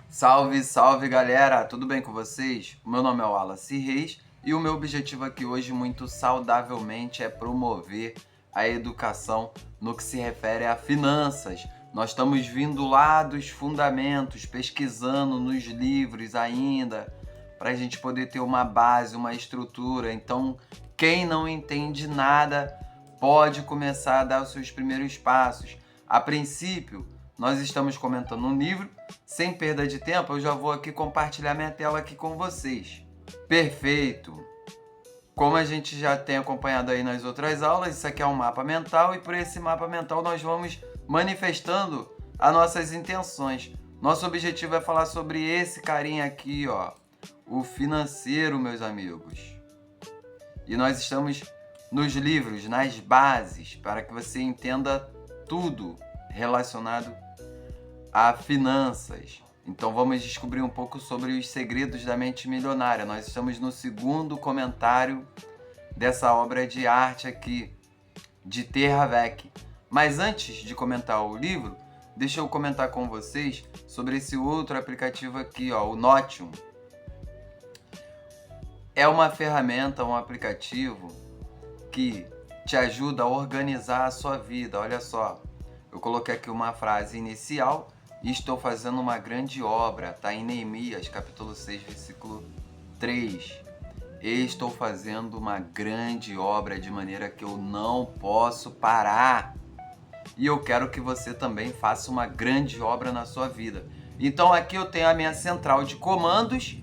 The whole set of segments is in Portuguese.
Salve, salve galera, tudo bem com vocês? O meu nome é Wallace Reis e o meu objetivo aqui hoje, muito saudavelmente, é promover a educação no que se refere a finanças. Nós estamos vindo lá dos fundamentos, pesquisando nos livros ainda, para a gente poder ter uma base, uma estrutura. Então, quem não entende nada pode começar a dar os seus primeiros passos. A princípio, nós estamos comentando um livro. Sem perda de tempo, eu já vou aqui compartilhar minha tela aqui com vocês. Perfeito! Como a gente já tem acompanhado aí nas outras aulas, isso aqui é um mapa mental e por esse mapa mental nós vamos manifestando as nossas intenções. Nosso objetivo é falar sobre esse carinha aqui, ó, o financeiro, meus amigos. E nós estamos nos livros, nas bases, para que você entenda tudo relacionado a finanças. Então vamos descobrir um pouco sobre os segredos da mente milionária. Nós estamos no segundo comentário dessa obra de arte aqui, de T. Ravech. Mas antes de comentar o livro, deixa eu comentar com vocês sobre esse outro aplicativo aqui, ó, o Notion. É uma ferramenta, um aplicativo que te ajuda a organizar a sua vida. Olha só, eu coloquei aqui uma frase inicial: estou fazendo uma grande obra, está em Neemias, capítulo 6, versículo 3. Estou fazendo uma grande obra de maneira que eu não posso parar. E eu quero que você também faça uma grande obra na sua vida. Então aqui eu tenho a minha central de comandos,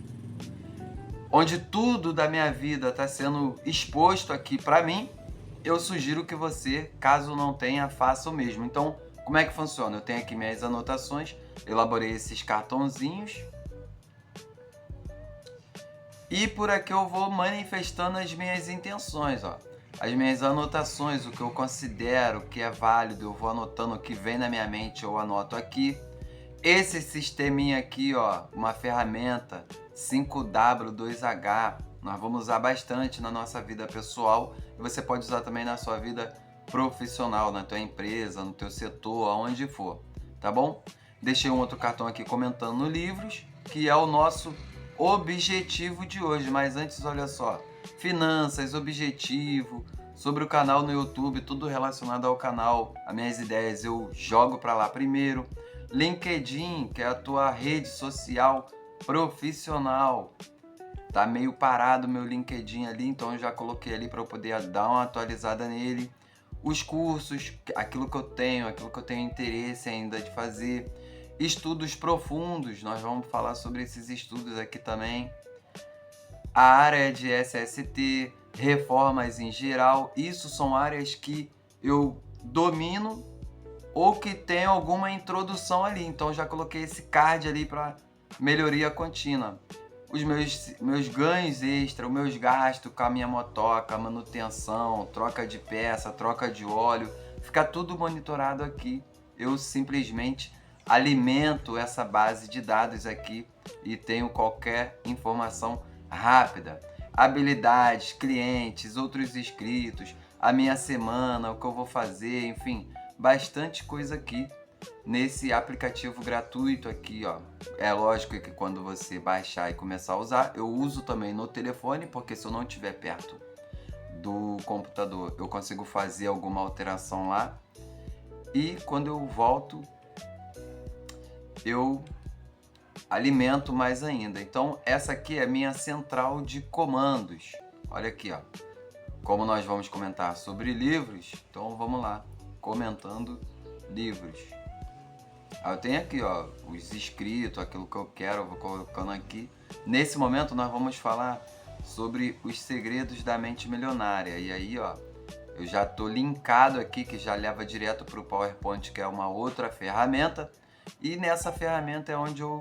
onde tudo da minha vida está sendo exposto aqui para mim. Eu sugiro que você, caso não tenha, faça o mesmo. Então, como é que funciona? Eu tenho aqui minhas anotações, elaborei esses cartãozinhos. E por aqui eu vou manifestando as minhas intenções, ó. As minhas anotações, o que eu considero que é válido, eu vou anotando o que vem na minha mente, eu anoto aqui. Esse sisteminha aqui, ó, uma ferramenta 5W2H, nós vamos usar bastante na nossa vida pessoal e você pode usar também na sua vida profissional, na tua empresa, no teu setor, aonde for, tá bom? Deixei um outro cartão aqui comentando no livros, que é o nosso objetivo de hoje. Mas antes, olha só, finanças, objetivo, sobre o canal no YouTube, tudo relacionado ao canal, as minhas ideias eu jogo para lá primeiro. LinkedIn, que é a tua rede social profissional, tá meio parado meu LinkedIn ali, então eu já coloquei ali para eu poder dar uma atualizada nele. Os cursos, aquilo que eu tenho interesse ainda de fazer. Estudos profundos, nós vamos falar sobre esses estudos aqui também. A área de SST, reformas em geral, isso são áreas que eu domino ou que tem alguma introdução ali. Então já coloquei esse card ali para melhoria contínua. Os meus ganhos extra, os meus gastos com a minha motoca, manutenção, troca de peça, troca de óleo, fica tudo monitorado aqui. Eu simplesmente alimento essa base de dados aqui e tenho qualquer informação rápida. Habilidades, clientes, outros inscritos, a minha semana, o que eu vou fazer, enfim, bastante coisa aqui nesse aplicativo gratuito aqui, ó. É lógico que quando você baixar e começar a usar, eu uso também no telefone, porque se eu não estiver perto do computador, eu consigo fazer alguma alteração lá. E quando eu volto, eu alimento mais ainda. Então essa aqui é a minha central de comandos. Olha aqui, ó. Como nós vamos comentar sobre livros, então vamos lá, comentando livros. Eu tenho aqui, ó, os inscritos, aquilo que eu quero, eu vou colocando aqui. Nesse momento nós vamos falar sobre os segredos da mente milionária. E aí, ó, eu já tô linkado aqui, que já leva direto para o PowerPoint, que é uma outra ferramenta. E nessa ferramenta é onde eu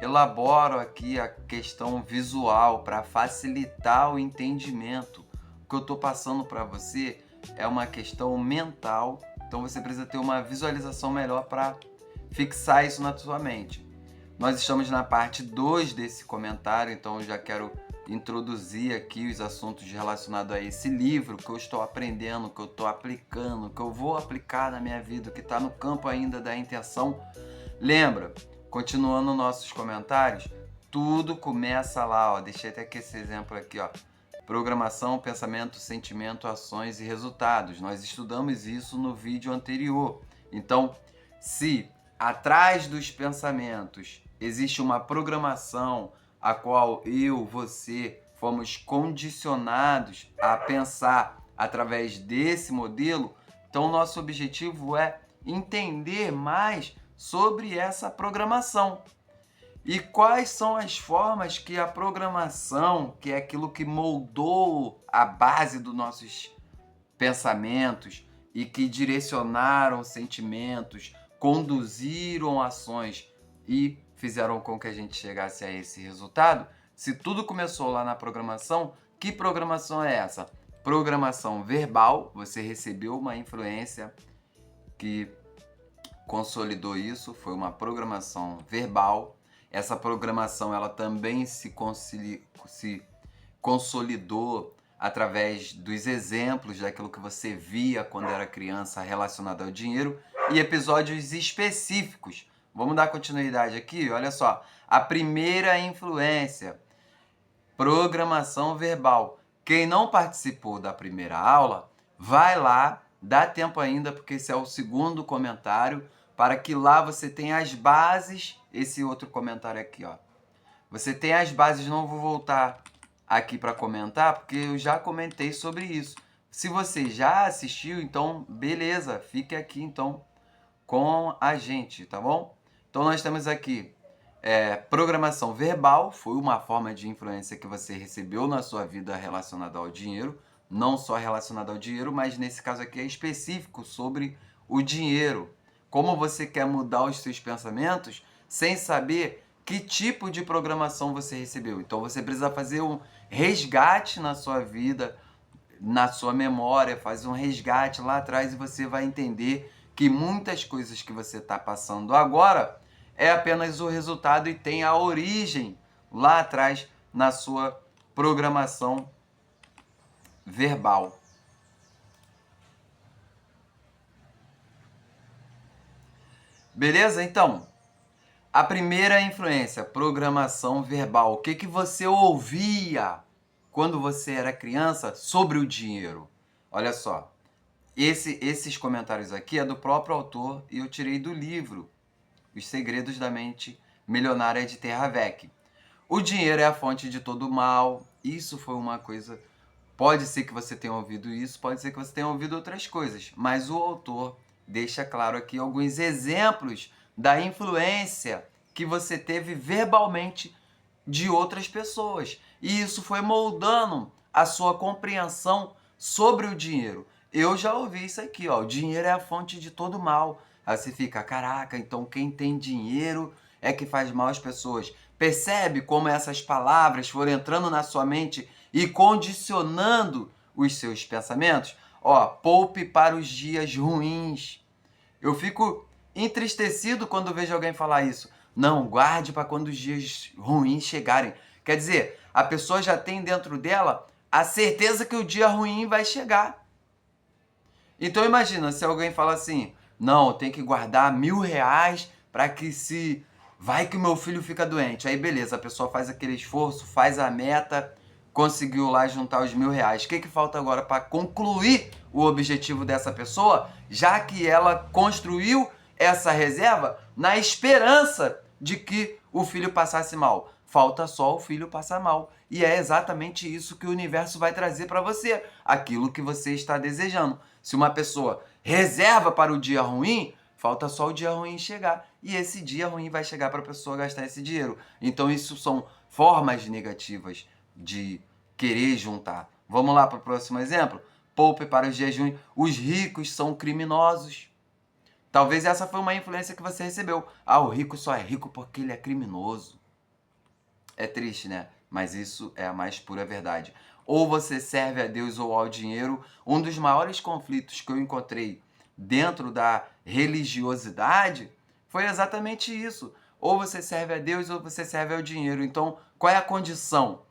elaboro aqui a questão visual para facilitar o entendimento. O que eu tô passando para você é uma questão mental, então você precisa ter uma visualização melhor para fixar isso na sua mente. Nós estamos na parte 2 desse comentário, então eu já quero introduzir aqui os assuntos relacionados a esse livro que eu estou aprendendo, que eu estou aplicando, que eu vou aplicar na minha vida, que está no campo ainda da intenção. Lembra, continuando nossos comentários, tudo começa lá, ó. Deixei até aqui esse exemplo aqui, ó. Programação, pensamento, sentimento, ações e resultados. Nós estudamos isso no vídeo anterior. Então, se atrás dos pensamentos existe uma programação a qual eu, você, fomos condicionados a pensar através desse modelo, então nosso objetivo é entender mais sobre essa programação. E quais são as formas que a programação, que é aquilo que moldou a base dos nossos pensamentos e que direcionaram sentimentos, conduziram ações e fizeram com que a gente chegasse a esse resultado? Se tudo começou lá na programação, que programação é essa? Programação verbal, você recebeu uma influência que consolidou isso, foi uma programação verbal. Essa programação ela também se consolidou através dos exemplos daquilo que você via quando era criança relacionado ao dinheiro e episódios específicos. Vamos dar continuidade aqui? Olha só, a primeira influência, programação verbal. Quem não participou da primeira aula, vai lá, dá tempo ainda, porque esse é o segundo comentário, para que lá você tenha as bases, esse outro comentário aqui, ó. Você tem as bases, não vou voltar aqui para comentar, porque eu já comentei sobre isso. Se você já assistiu, então beleza, fique aqui então com a gente, tá bom? Então nós temos aqui programação verbal, foi uma forma de influência que você recebeu na sua vida relacionada ao dinheiro, não só relacionada ao dinheiro, mas nesse caso aqui é específico sobre o dinheiro. Como você quer mudar os seus pensamentos sem saber que tipo de programação você recebeu. Então você precisa fazer um resgate na sua vida, na sua memória, fazer um resgate lá atrás e você vai entender que muitas coisas que você está passando agora é apenas o resultado e tem a origem lá atrás na sua programação verbal. Beleza? Então, a primeira influência, programação verbal. O que você ouvia quando você era criança sobre o dinheiro? Olha só, esses comentários aqui é do próprio autor e eu tirei do livro Os Segredos da Mente Milionária de Terra Vec. O dinheiro é a fonte de todo mal. Isso foi uma coisa... Pode ser que você tenha ouvido isso, pode ser que você tenha ouvido outras coisas, mas o autor deixa claro aqui alguns exemplos da influência que você teve verbalmente de outras pessoas. E isso foi moldando a sua compreensão sobre o dinheiro. Eu já ouvi isso aqui, ó, o dinheiro é a fonte de todo mal. Aí você fica, caraca, então quem tem dinheiro é que faz mal às pessoas. Percebe como essas palavras foram entrando na sua mente e condicionando os seus pensamentos? Ó, poupe para os dias ruins. Eu fico entristecido quando vejo alguém falar isso. Não, guarde para quando os dias ruins chegarem. Quer dizer, a pessoa já tem dentro dela a certeza que o dia ruim vai chegar. Então imagina se alguém fala assim, não, eu tenho que guardar R$1.000 para que se... Vai que o meu filho fica doente. Aí beleza, a pessoa faz aquele esforço, faz a meta, conseguiu lá juntar os R$1.000. O que falta agora para concluir o objetivo dessa pessoa, já que ela construiu essa reserva na esperança de que o filho passasse mal? Falta só o filho passar mal. E é exatamente isso que o universo vai trazer para você, aquilo que você está desejando. Se uma pessoa reserva para o dia ruim, falta só o dia ruim chegar. E esse dia ruim vai chegar para a pessoa gastar esse dinheiro. Então isso são formas negativas de querer juntar. Vamos lá para o próximo exemplo? Poupe para os dias ruins. Os ricos são criminosos. Talvez essa foi uma influência que você recebeu. Ah, o rico só é rico porque ele é criminoso. É triste, né? Mas isso é a mais pura verdade. Ou você serve a Deus ou ao dinheiro. Um dos maiores conflitos que eu encontrei dentro da religiosidade foi exatamente isso. Ou você serve a Deus ou você serve ao dinheiro. Então, qual é a condição?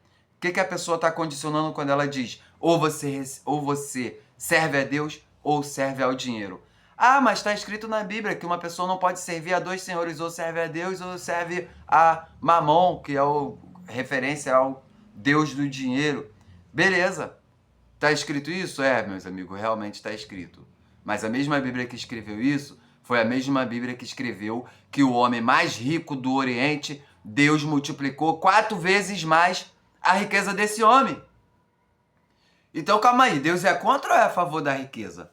que a pessoa está condicionando quando ela diz ou você serve a Deus ou serve ao dinheiro? Ah, mas está escrito na Bíblia que uma pessoa não pode servir a dois senhores, ou serve a Deus ou serve a Mamon, que é referência ao Deus do dinheiro. Beleza. Está escrito isso? É, meus amigos, realmente está escrito. Mas a mesma Bíblia que escreveu isso foi a mesma Bíblia que escreveu que o homem mais rico do Oriente, Deus multiplicou 4 vezes mais a riqueza desse homem. Então calma aí, Deus é contra ou é a favor da riqueza?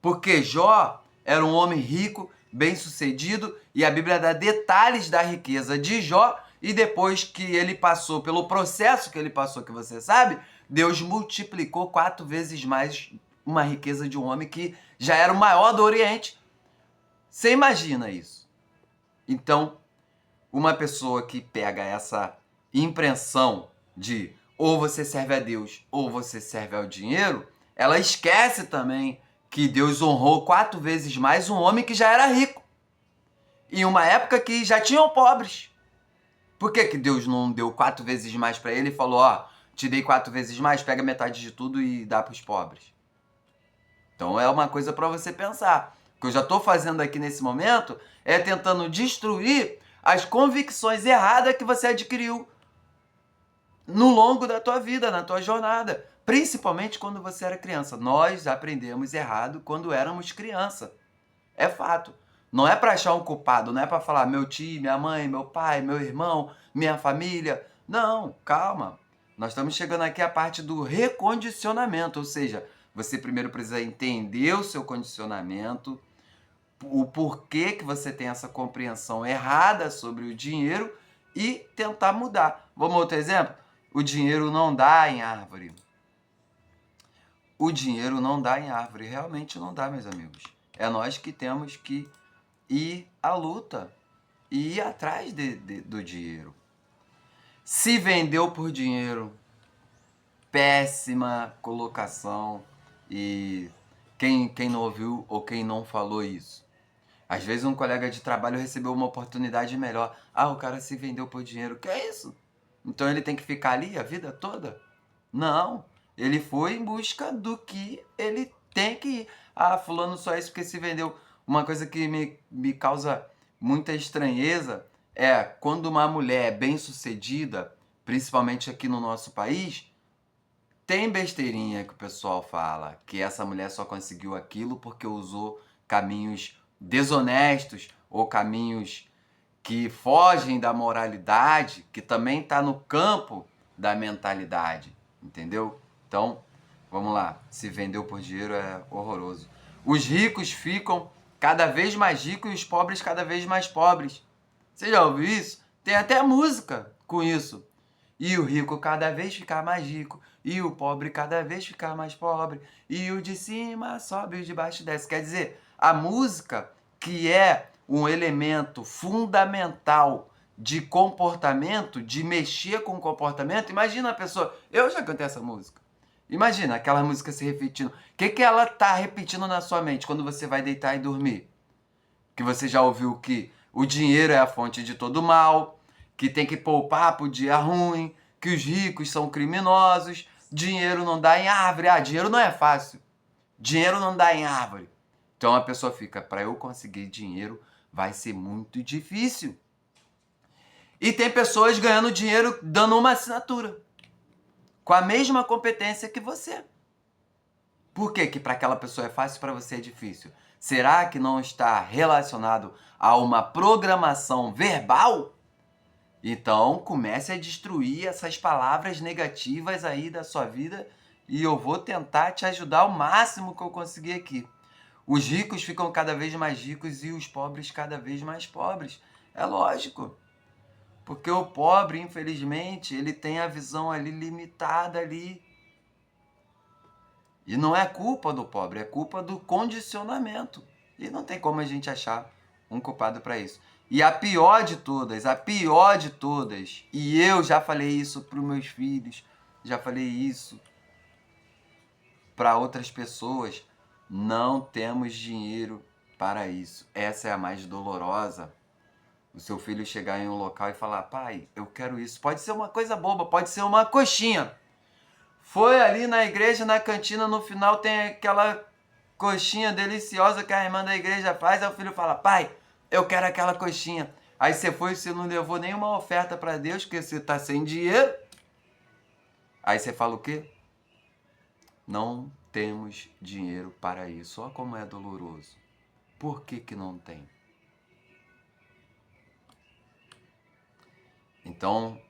Porque Jó era um homem rico, bem-sucedido, e a Bíblia dá detalhes da riqueza de Jó, e depois que ele passou pelo processo que ele passou, que você sabe, Deus multiplicou 4 vezes mais uma riqueza de um homem que já era o maior do Oriente. Você imagina isso? Então, uma pessoa que pega essa impressão de ou você serve a Deus ou você serve ao dinheiro, ela esquece também que Deus honrou 4 vezes mais um homem que já era rico. Em uma época que já tinham pobres. Por que Deus não deu 4 vezes mais para ele e falou, ó, te dei 4 vezes mais, pega metade de tudo e dá para os pobres? Então é uma coisa para você pensar. O que eu já estou fazendo aqui nesse momento é tentando destruir as convicções erradas que você adquiriu no longo da tua vida, na tua jornada. Principalmente quando você era criança. Nós aprendemos errado quando éramos criança. É fato. Não é para achar um culpado, não é para falar meu tio, minha mãe, meu pai, meu irmão, minha família. Não, calma. Nós estamos chegando aqui à parte do recondicionamento, ou seja, você primeiro precisa entender o seu condicionamento, o porquê que você tem essa compreensão errada sobre o dinheiro e tentar mudar. Vamos outro exemplo? O dinheiro não dá em árvore. O dinheiro não dá em árvore. Realmente não dá, meus amigos. É nós que temos que ir à luta e ir atrás do dinheiro. Se vendeu por dinheiro, péssima colocação. E quem não ouviu ou quem não falou isso? Às vezes um colega de trabalho recebeu uma oportunidade melhor. Ah, o cara se vendeu por dinheiro. Que é isso? Então ele tem que ficar ali a vida toda? Não. Ele foi em busca do que ele tem que ir. Ah, fulano só isso porque se vendeu. Uma coisa que me causa muita estranheza é quando uma mulher é bem-sucedida, principalmente aqui no nosso país, tem besteirinha que o pessoal fala, que essa mulher só conseguiu aquilo porque usou caminhos desonestos ou caminhos que fogem da moralidade, que também está no campo da mentalidade, entendeu? Então, vamos lá, se vendeu por dinheiro é horroroso. Os ricos ficam cada vez mais ricos e os pobres cada vez mais pobres. Você já ouviu isso? Tem até música com isso. E o rico cada vez ficar mais rico, e o pobre cada vez ficar mais pobre, e o de cima sobe e o de baixo desce. Quer dizer, a música, que é um elemento fundamental de comportamento, de mexer com o comportamento, imagina a pessoa, eu já cantei essa música, imagina aquela música se repetindo, o que ela tá repetindo na sua mente quando você vai deitar e dormir? Que você já ouviu que o dinheiro é a fonte de todo mal, que tem que poupar pro dia ruim, que os ricos são criminosos, dinheiro não dá em árvore. Ah, dinheiro não é fácil. Dinheiro não dá em árvore. Então a pessoa fica, para eu conseguir dinheiro vai ser muito difícil. E tem pessoas ganhando dinheiro dando uma assinatura, com a mesma competência que você. Por que para aquela pessoa é fácil e para você é difícil? Será que não está relacionado a uma programação verbal? Então, comece a destruir essas palavras negativas aí da sua vida e eu vou tentar te ajudar o máximo que eu conseguir aqui. Os ricos ficam cada vez mais ricos e os pobres cada vez mais pobres. É lógico. Porque o pobre, infelizmente, ele tem a visão ali limitada ali. E não é culpa do pobre, é culpa do condicionamento. E não tem como a gente achar um culpado para isso. E a pior de todas, e eu já falei isso para os meus filhos, já falei isso para outras pessoas, não temos dinheiro para isso. Essa é a mais dolorosa. O seu filho chegar em um local e falar: pai, eu quero isso. Pode ser uma coisa boba, pode ser uma coxinha. Foi ali na igreja, na cantina, no final tem aquela coxinha deliciosa que a irmã da igreja faz. Aí o filho fala: pai, eu quero aquela coxinha. Aí você foi e você não levou nenhuma oferta para Deus, porque você está sem dinheiro. Aí você fala o quê? Não temos dinheiro para isso. Olha como é doloroso. Por que que não tem? Então,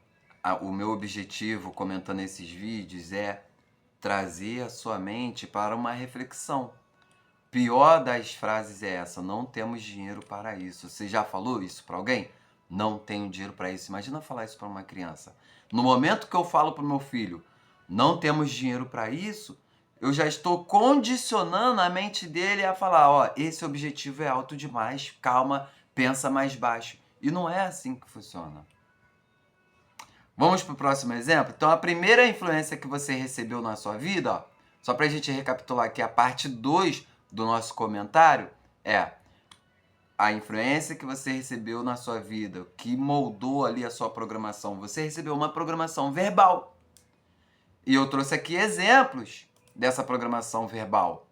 o meu objetivo comentando esses vídeos é trazer a sua mente para uma reflexão. Pior das frases é essa: não temos dinheiro para isso. Você já falou isso para alguém? Não tenho dinheiro para isso. Imagina falar isso para uma criança. No momento que eu falo para o meu filho: não temos dinheiro para isso, eu já estou condicionando a mente dele a falar: ó, esse objetivo é alto demais, calma, pensa mais baixo. E não é assim que funciona. Vamos para o próximo exemplo? Então, a primeira influência que você recebeu na sua vida, ó, só para a gente recapitular aqui a parte 2 do nosso comentário, é a influência que você recebeu na sua vida, que moldou ali a sua programação. Você recebeu uma programação verbal. E eu trouxe aqui exemplos dessa programação verbal.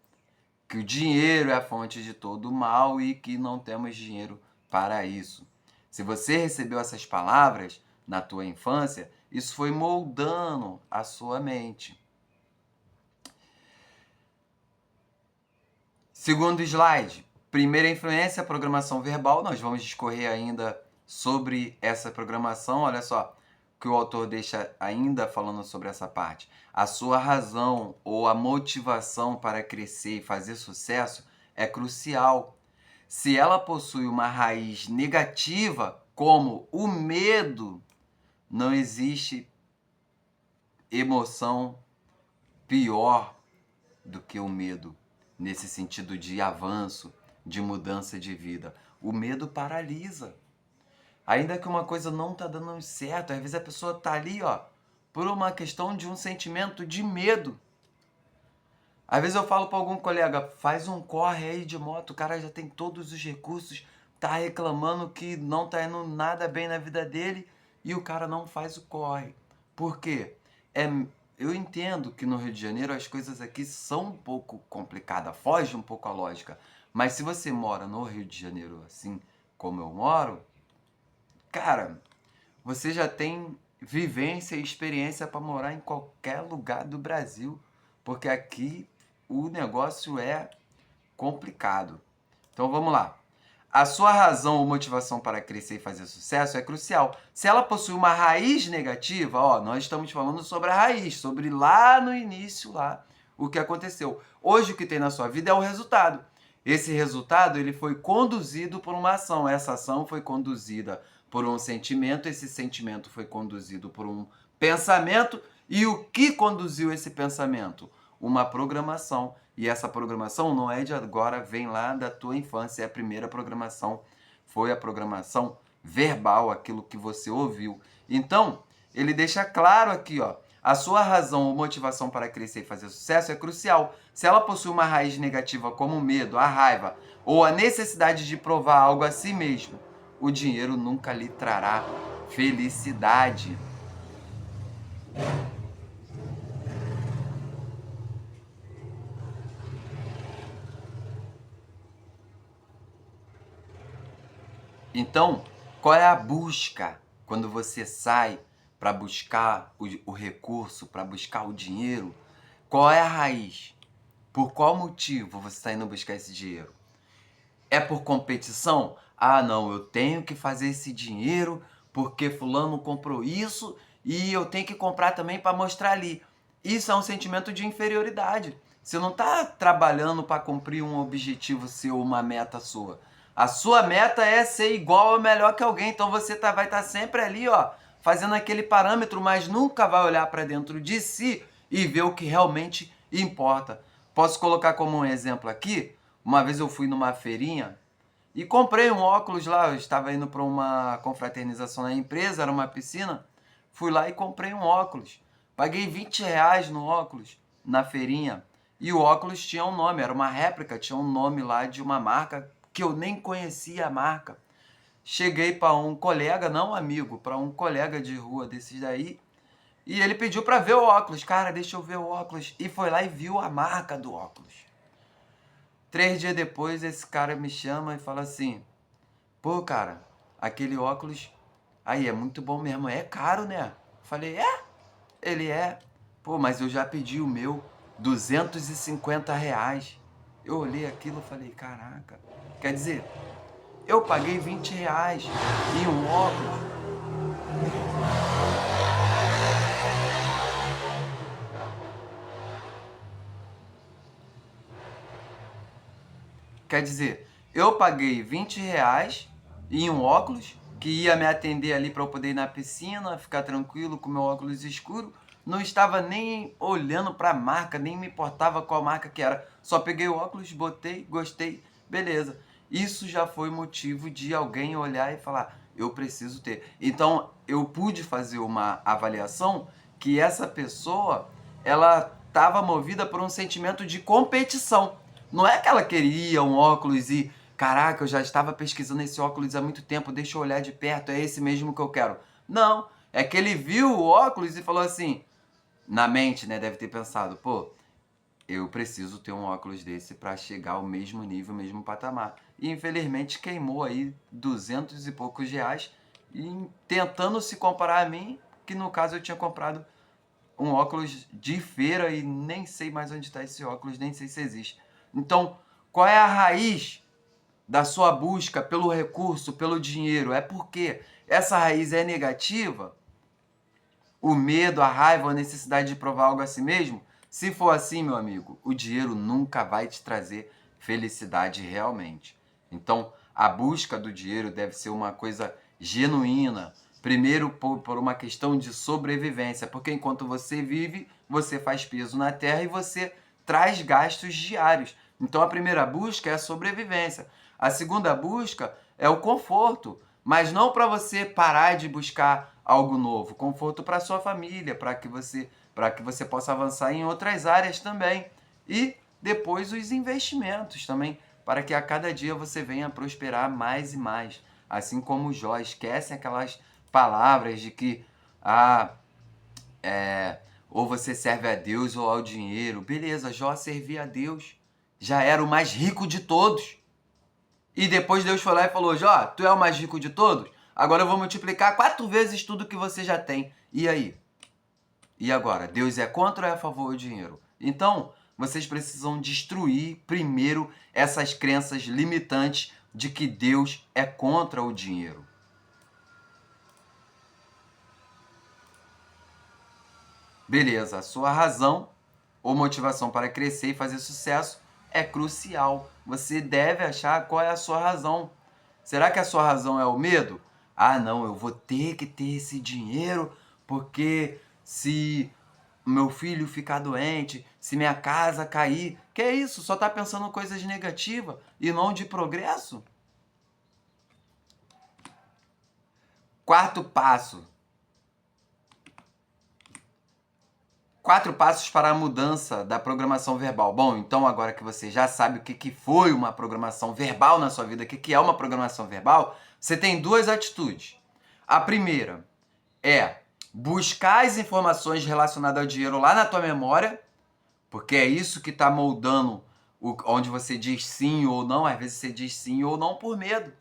Que o dinheiro é a fonte de todo o mal e que não temos dinheiro para isso. Se você recebeu essas palavras na tua infância, isso foi moldando a sua mente. Segundo slide, primeira influência, programação verbal. Nós vamos discorrer ainda sobre essa programação. Olha só o que o autor deixa ainda falando sobre essa parte. A sua razão ou a motivação para crescer e fazer sucesso é crucial. Se ela possui uma raiz negativa, como o medo, não existe emoção pior do que o medo, nesse sentido de avanço, de mudança de vida. O medo paralisa. Ainda que uma coisa não está dando certo, às vezes a pessoa está ali, ó, por uma questão de um sentimento de medo. Às vezes eu falo para algum colega: faz um corre aí de moto, o cara já tem todos os recursos, tá reclamando que não tá indo nada bem na vida dele e o cara não faz o corre. Por quê? Eu entendo que no Rio de Janeiro as coisas aqui são um pouco complicadas, foge um pouco a lógica. Mas se você mora no Rio de Janeiro assim como eu moro, cara, você já tem vivência e experiência para morar em qualquer lugar do Brasil, porque aqui o negócio é complicado. Então vamos lá. A sua razão ou motivação para crescer e fazer sucesso é crucial. Se ela possui uma raiz negativa, ó, nós estamos falando sobre a raiz, sobre lá no início, lá, o que aconteceu. Hoje o que tem na sua vida é o resultado. Esse resultado ele foi conduzido por uma ação. Essa ação foi conduzida por um sentimento, esse sentimento foi conduzido por um pensamento. E o que conduziu esse pensamento? Uma programação. E essa programação não é de agora, vem lá da tua infância. A primeira programação foi a programação verbal, aquilo que você ouviu. Então, ele deixa claro aqui, ó, a sua razão ou motivação para crescer e fazer sucesso é crucial. Se ela possui uma raiz negativa como o medo, a raiva ou a necessidade de provar algo a si mesmo, o dinheiro nunca lhe trará felicidade. Então, qual é a busca quando você sai para buscar o recurso, para buscar o dinheiro? Qual é a raiz? Por qual motivo você está indo buscar esse dinheiro? É por competição? Ah, não, eu tenho que fazer esse dinheiro porque fulano comprou isso e eu tenho que comprar também para mostrar ali. Isso é um sentimento de inferioridade. Você não está trabalhando para cumprir um objetivo seu, uma meta sua. A sua meta é ser igual ou melhor que alguém. Então você vai estar sempre ali, ó, fazendo aquele parâmetro, mas nunca vai olhar para dentro de si e ver o que realmente importa. Posso colocar como um exemplo aqui? Uma vez eu fui numa feirinha e comprei um óculos lá. Eu estava indo para uma confraternização na empresa, era uma piscina. Fui lá e comprei um óculos. Paguei R$ 20 no óculos, na feirinha. E o óculos tinha um nome, era uma réplica, tinha um nome lá de uma marca que eu nem conhecia a marca. cheguei para um colega, não amigo, para um colega de rua desses daí, e ele pediu para ver o óculos. Cara, deixa eu ver o óculos. E foi lá e viu a marca do óculos. 3 dias depois, esse cara me chama e fala assim: pô, cara, aquele óculos aí é muito bom mesmo. É caro, né? Falei: é? Ele é. Pô, mas eu já pedi o meu, R$ 250. Eu olhei aquilo e falei: caraca. Quer dizer, eu paguei R$ 20 em um óculos. Quer dizer, eu paguei R$ 20 em um óculos que ia me atender ali para eu poder ir na piscina, ficar tranquilo com meu óculos escuro. Não estava nem olhando para a marca, nem me importava qual marca que era. Só peguei o óculos, botei, gostei, beleza. Isso já foi motivo de alguém olhar e falar: eu preciso ter. Então, eu pude fazer uma avaliação que essa pessoa, ela estava movida por um sentimento de competição. Não é que ela queria um óculos e, caraca, eu já estava pesquisando esse óculos há muito tempo, deixa eu olhar de perto, é esse mesmo que eu quero. Não, é que ele viu o óculos e falou assim, na mente, né, deve ter pensado, pô, eu preciso ter um óculos desse para chegar ao mesmo nível, mesmo patamar. E infelizmente queimou aí 200 e poucos reais e tentando se comparar a mim, que no caso eu tinha comprado um óculos de feira e nem sei mais onde está esse óculos, nem sei se existe. Então, qual é a raiz da sua busca pelo recurso, pelo dinheiro? É porque essa raiz é negativa? O medo, a raiva, a necessidade de provar algo a si mesmo? Se for assim, meu amigo, o dinheiro nunca vai te trazer felicidade realmente. Então, a busca do dinheiro deve ser uma coisa genuína. Primeiro, por uma questão de sobrevivência, porque enquanto você vive, você faz peso na terra e você traz gastos diários. Então, a primeira busca é a sobrevivência. A segunda busca é o conforto, mas não para você parar de buscar algo novo, conforto para sua família, para que você possa avançar em outras áreas também. E depois os investimentos também, para que a cada dia você venha prosperar mais e mais. Assim como Jó, esquecem aquelas palavras de que ou você serve a Deus ou ao dinheiro. Beleza, Jó servia a Deus, já era o mais rico de todos. E depois Deus foi lá e falou: Jó, tu é o mais rico de todos? Agora eu vou multiplicar 4 vezes tudo que você já tem. E aí? E agora? Deus é contra ou é a favor do dinheiro? Então, vocês precisam destruir primeiro essas crenças limitantes de que Deus é contra o dinheiro. Beleza, a sua razão ou motivação para crescer e fazer sucesso é crucial. Você deve achar qual é a sua razão. Será que a sua razão é o medo? Ah, não, eu vou ter que ter esse dinheiro porque se meu filho ficar doente, se minha casa cair, que é isso? Só está pensando coisas negativas e não de progresso? Quarto passo. 4 passos para a mudança da programação verbal. Bom, então agora que você já sabe o que foi uma programação verbal na sua vida, o que é uma programação verbal, você tem 2 atitudes. A primeira é buscar as informações relacionadas ao dinheiro lá na tua memória, porque é isso que está moldando onde você diz sim ou não. Às vezes você diz sim ou não por medo.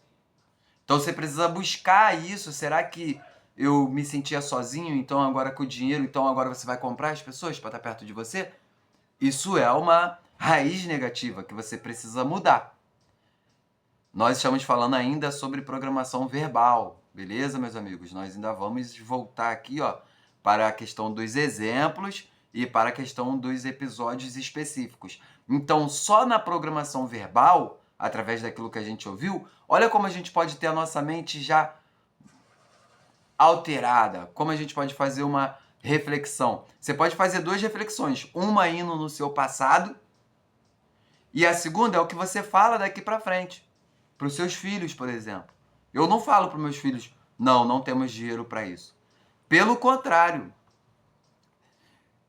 Então você precisa buscar isso. Será que eu me sentia sozinho, então agora com o dinheiro, então agora você vai comprar as pessoas para estar perto de você? Isso é uma raiz negativa que você precisa mudar. Nós estamos falando ainda sobre programação verbal, beleza, meus amigos? Nós ainda vamos voltar aqui, ó, para a questão dos exemplos e para a questão dos episódios específicos. Então, só na programação verbal, através daquilo que a gente ouviu, olha como a gente pode ter a nossa mente já alterada, como a gente pode fazer uma reflexão. Você pode fazer 2 reflexões, uma indo no seu passado e a segunda é o que você fala daqui para frente, para os seus filhos, por exemplo. Eu não falo para os meus filhos, não temos dinheiro para isso. Pelo contrário,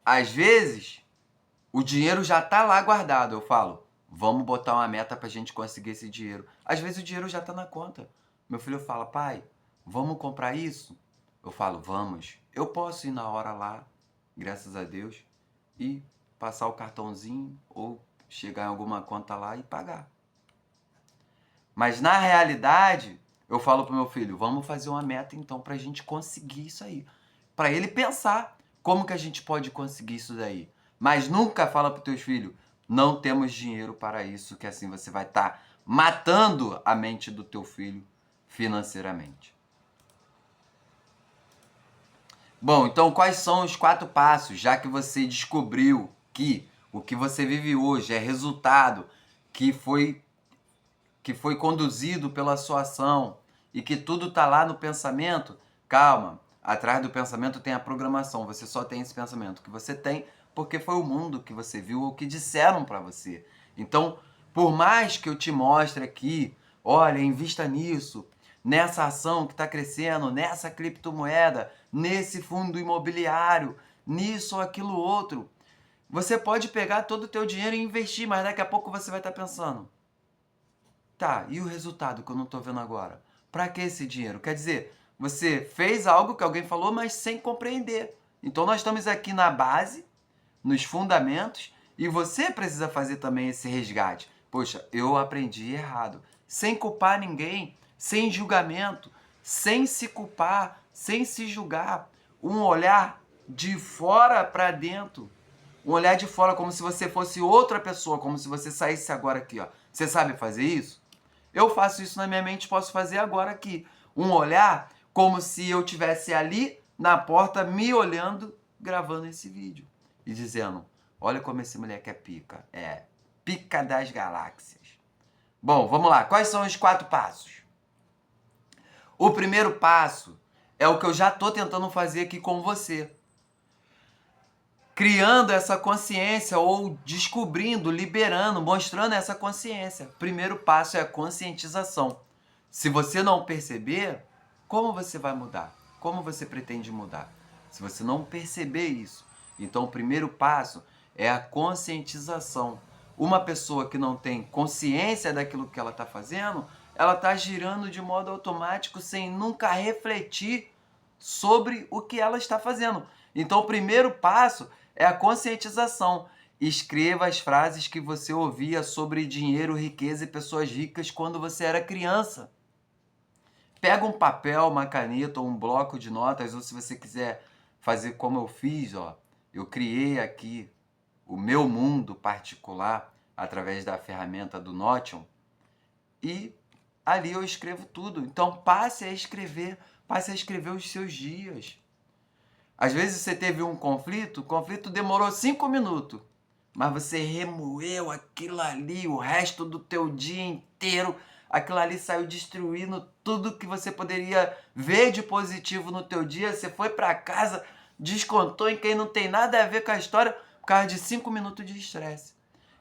às vezes o dinheiro já está lá guardado. Eu falo, vamos botar uma meta para a gente conseguir esse dinheiro. Às vezes o dinheiro já está na conta. Meu filho fala, pai, vamos comprar isso? Eu falo, vamos. Eu posso ir na hora lá, graças a Deus, e passar o cartãozinho ou chegar em alguma conta lá e pagar. Mas na realidade, eu falo pro meu filho, vamos fazer uma meta então pra gente conseguir isso aí. Pra ele pensar como que a gente pode conseguir isso daí. Mas nunca fala pros teus filhos, não temos dinheiro para isso, que assim você vai estar matando a mente do teu filho financeiramente. Bom, então quais são os 4 passos, já que você descobriu que o que você vive hoje é resultado que foi conduzido pela sua ação e que tudo está lá no pensamento? Calma, atrás do pensamento tem a programação, você só tem esse pensamento que você tem porque foi o mundo que você viu ou que disseram para você. Então, por mais que eu te mostre aqui, olha, invista nisso, nessa ação que está crescendo, nessa criptomoeda, nesse fundo imobiliário, nisso ou aquilo outro, você pode pegar todo o teu dinheiro e investir, mas daqui a pouco você vai estar pensando, tá, e o resultado que eu não estou vendo agora? Para que esse dinheiro? Quer dizer, você fez algo que alguém falou, mas sem compreender. Então nós estamos aqui na base, nos fundamentos, e você precisa fazer também esse resgate. Poxa, eu aprendi errado. Sem culpar ninguém, sem julgamento, sem se culpar, sem se julgar. Um olhar de fora para dentro. Um olhar de fora como se você fosse outra pessoa, como se você saísse agora aqui, ó. Você sabe fazer isso? Eu faço isso na minha mente, posso fazer agora aqui. Um olhar como se eu tivesse ali na porta me olhando, gravando esse vídeo. E dizendo, olha como esse moleque é pica. É, pica das galáxias. Bom, vamos lá. Quais são os 4 passos? O primeiro passo é o que eu já estou tentando fazer aqui com você. Criando essa consciência ou descobrindo, liberando, mostrando essa consciência. Primeiro passo é a conscientização. Se você não perceber, como você vai mudar? Como você pretende mudar? Se você não perceber isso. Então, o primeiro passo é a conscientização. Uma pessoa que não tem consciência daquilo que ela está fazendo, ela está girando de modo automático sem nunca refletir sobre o que ela está fazendo. Então, o primeiro passo é a conscientização. Escreva as frases que você ouvia sobre dinheiro, riqueza e pessoas ricas quando você era criança. Pega um papel, uma caneta ou um bloco de notas, ou se você quiser fazer como eu fiz, ó, eu criei aqui o meu mundo particular através da ferramenta do Notion e ali eu escrevo tudo. Então passe a escrever os seus dias. Às vezes você teve um conflito, o conflito demorou 5 minutos, mas você remoeu aquilo ali, o resto do teu dia inteiro, aquilo ali saiu destruindo tudo que você poderia ver de positivo no teu dia, você foi para casa, descontou em quem não tem nada a ver com a história por causa de 5 minutos de estresse.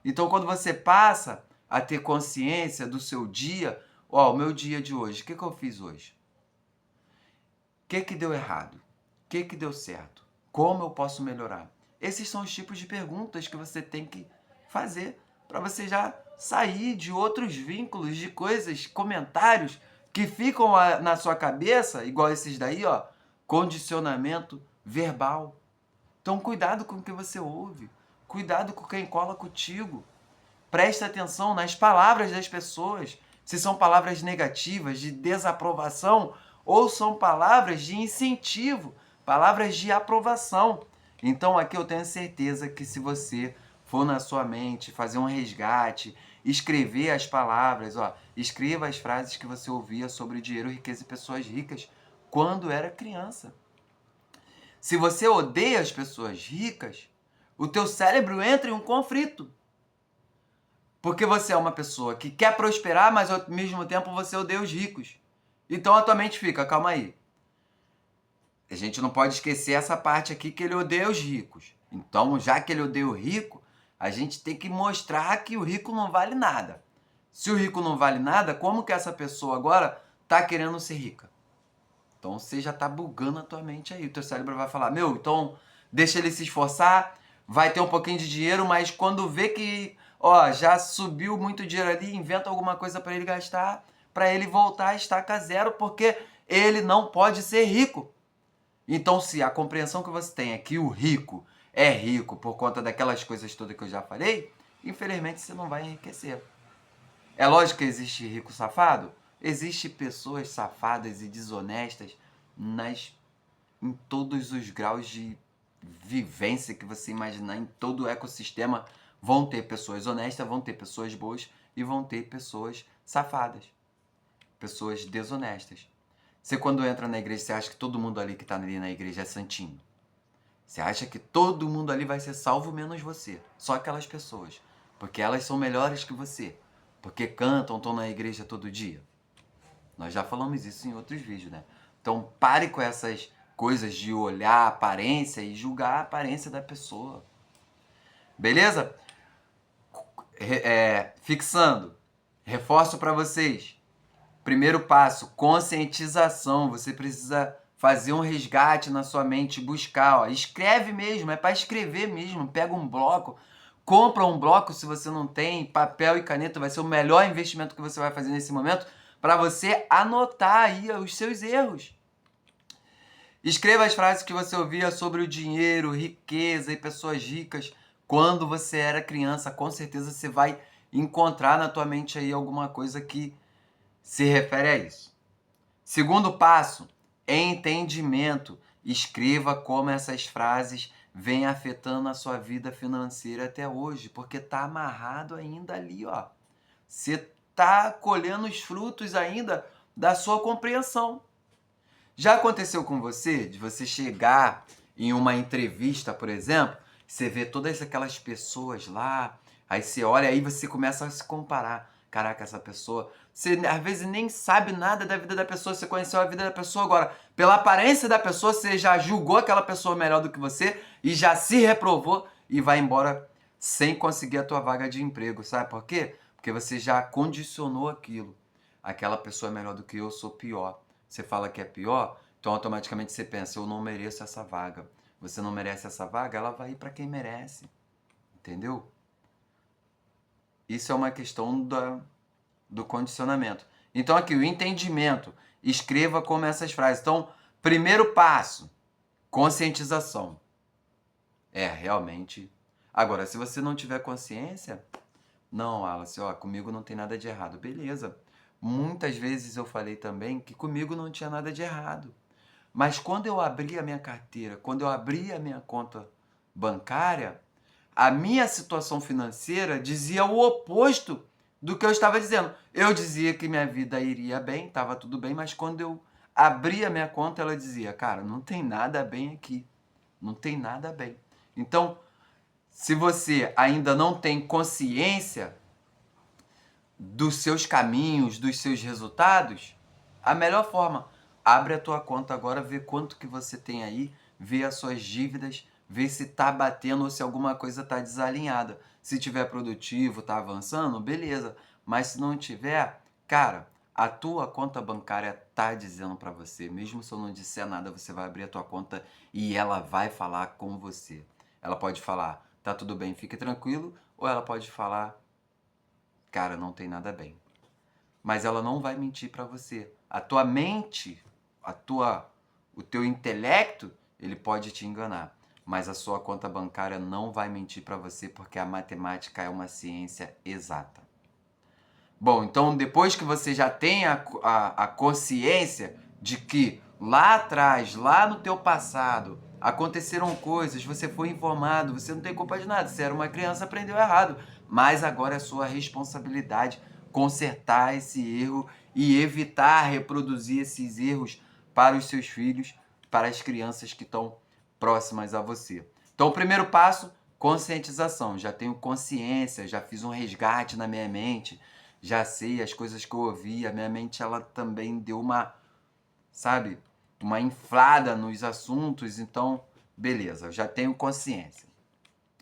Então quando você passa a ter consciência do seu dia, ó, o meu dia de hoje, o que eu fiz hoje? O que deu errado? O que deu certo? Como eu posso melhorar? Esses são os tipos de perguntas que você tem que fazer para você já sair de outros vínculos, de coisas, comentários que ficam na sua cabeça, igual esses daí, ó, condicionamento verbal. Então, cuidado com o que você ouve. Cuidado com quem cola contigo. Presta atenção nas palavras das pessoas. Se são palavras negativas, de desaprovação, ou são palavras de incentivo, palavras de aprovação. Então aqui eu tenho certeza que se você for na sua mente, fazer um resgate, escrever as palavras, ó, escreva as frases que você ouvia sobre dinheiro, riqueza e pessoas ricas quando era criança. Se você odeia as pessoas ricas, o teu cérebro entra em um conflito. Porque você é uma pessoa que quer prosperar, mas ao mesmo tempo você odeia os ricos. Então a tua mente fica, calma aí. A gente não pode esquecer essa parte aqui que ele odeia os ricos. Então, já que ele odeia o rico, a gente tem que mostrar que o rico não vale nada. Se o rico não vale nada, como que essa pessoa agora está querendo ser rica? Então, você já está bugando a tua mente aí. O teu cérebro vai falar, meu, então deixa ele se esforçar, vai ter um pouquinho de dinheiro, mas quando vê que, ó, já subiu muito dinheiro ali, inventa alguma coisa para ele gastar, para ele voltar a estaca zero, porque ele não pode ser rico. Então, se a compreensão que você tem é que o rico é rico por conta daquelas coisas todas que eu já falei, infelizmente você não vai enriquecer. É lógico que existe rico safado? Existe pessoas safadas e desonestas em todos os graus de vivência que você imaginar, em todo o ecossistema. Vão ter pessoas honestas, vão ter pessoas boas e vão ter pessoas safadas, pessoas desonestas. Você, quando entra na igreja, você acha que todo mundo ali que está ali na igreja é santinho. Você acha que todo mundo ali vai ser salvo menos você. Só aquelas pessoas. Porque elas são melhores que você. Porque cantam, estão na igreja todo dia. Nós já falamos isso em outros vídeos, né? Então pare com essas coisas de olhar a aparência e julgar a aparência da pessoa. Beleza? Fixando. Reforço para vocês. Primeiro passo, conscientização. Você precisa fazer um resgate na sua mente, buscar. Ó, escreve mesmo, é para escrever mesmo. Pega um bloco, compra um bloco se você não tem, papel e caneta. Vai ser o melhor investimento que você vai fazer nesse momento para você anotar aí os seus erros. Escreva as frases que você ouvia sobre o dinheiro, riqueza e pessoas ricas quando você era criança. Com certeza você vai encontrar na tua mente aí alguma coisa que se refere a isso. Segundo passo, entendimento. Escreva como essas frases vêm afetando a sua vida financeira até hoje, porque tá amarrado ainda ali, ó. Você tá colhendo os frutos ainda da sua compreensão. Já aconteceu com você de você chegar em uma entrevista, por exemplo, você vê todas aquelas pessoas lá, aí você olha, aí você começa a se comparar. Caraca, essa pessoa... Você às vezes nem sabe nada da vida da pessoa, você conheceu a vida da pessoa agora. Pela aparência da pessoa, você já julgou aquela pessoa melhor do que você e já se reprovou e vai embora sem conseguir a tua vaga de emprego. Sabe por quê? Porque você já condicionou aquilo. Aquela pessoa é melhor do que eu sou pior. Você fala que é pior, então automaticamente você pensa, eu não mereço essa vaga. Você não merece essa vaga, ela vai ir para quem merece. Entendeu? Isso é uma questão do condicionamento. Então aqui, o entendimento. Escreva como essas frases. Então, primeiro passo, conscientização. Realmente. Agora, se você não tiver consciência, não, Alice, comigo não tem nada de errado. Beleza. Muitas vezes eu falei também que comigo não tinha nada de errado. Mas quando eu abri a minha carteira, quando eu abri a minha conta bancária, a minha situação financeira dizia o oposto do que eu estava dizendo. Eu dizia que minha vida iria bem, estava tudo bem, mas quando eu abri a minha conta, ela dizia, cara, não tem nada bem aqui. Não tem nada bem. Então, se você ainda não tem consciência dos seus caminhos, dos seus resultados, a melhor forma, abre a tua conta agora, vê quanto que você tem aí, vê as suas dívidas, vê se tá batendo ou se alguma coisa tá desalinhada. Se tiver produtivo, tá avançando, beleza. Mas se não tiver, cara, a tua conta bancária tá dizendo para você, mesmo se eu não disser nada, você vai abrir a tua conta e ela vai falar com você. Ela pode falar, tá tudo bem, fique tranquilo, ou ela pode falar, cara, não tem nada bem. Mas ela não vai mentir para você. A tua mente, o teu intelecto, ele pode te enganar. Mas a sua conta bancária não vai mentir para você, porque a matemática é uma ciência exata. Bom, então depois que você já tem a consciência de que lá atrás, lá no teu passado, aconteceram coisas, você foi informado, você não tem culpa de nada, você era uma criança, aprendeu errado, mas agora é sua responsabilidade consertar esse erro e evitar reproduzir esses erros para os seus filhos, para as crianças que estão próximas a você. Então, o primeiro passo, conscientização. Já tenho consciência, já fiz um resgate na minha mente, já sei as coisas que eu ouvi, a minha mente ela também deu uma, sabe, uma inflada nos assuntos, então, beleza, já tenho consciência.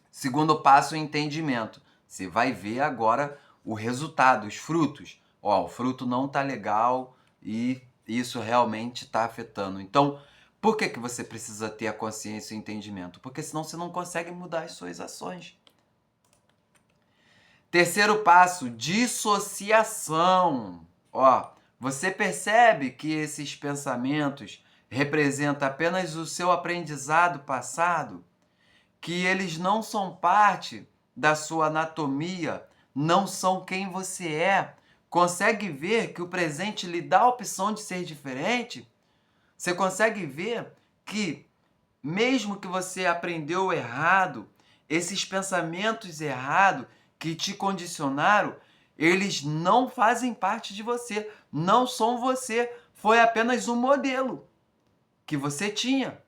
Segundo passo, o entendimento. Você vai ver agora o resultado, os frutos. O fruto não tá legal e isso realmente está afetando. Então, por que você precisa ter a consciência e o entendimento? Porque senão você não consegue mudar as suas ações. Terceiro passo, dissociação. Você percebe que esses pensamentos representam apenas o seu aprendizado passado? Que eles não são parte da sua anatomia, não são quem você é? Consegue ver que o presente lhe dá a opção de ser diferente? Você consegue ver que, mesmo que você aprendeu errado, esses pensamentos errados que te condicionaram, eles não fazem parte de você, não são você. Foi apenas um modelo que você tinha,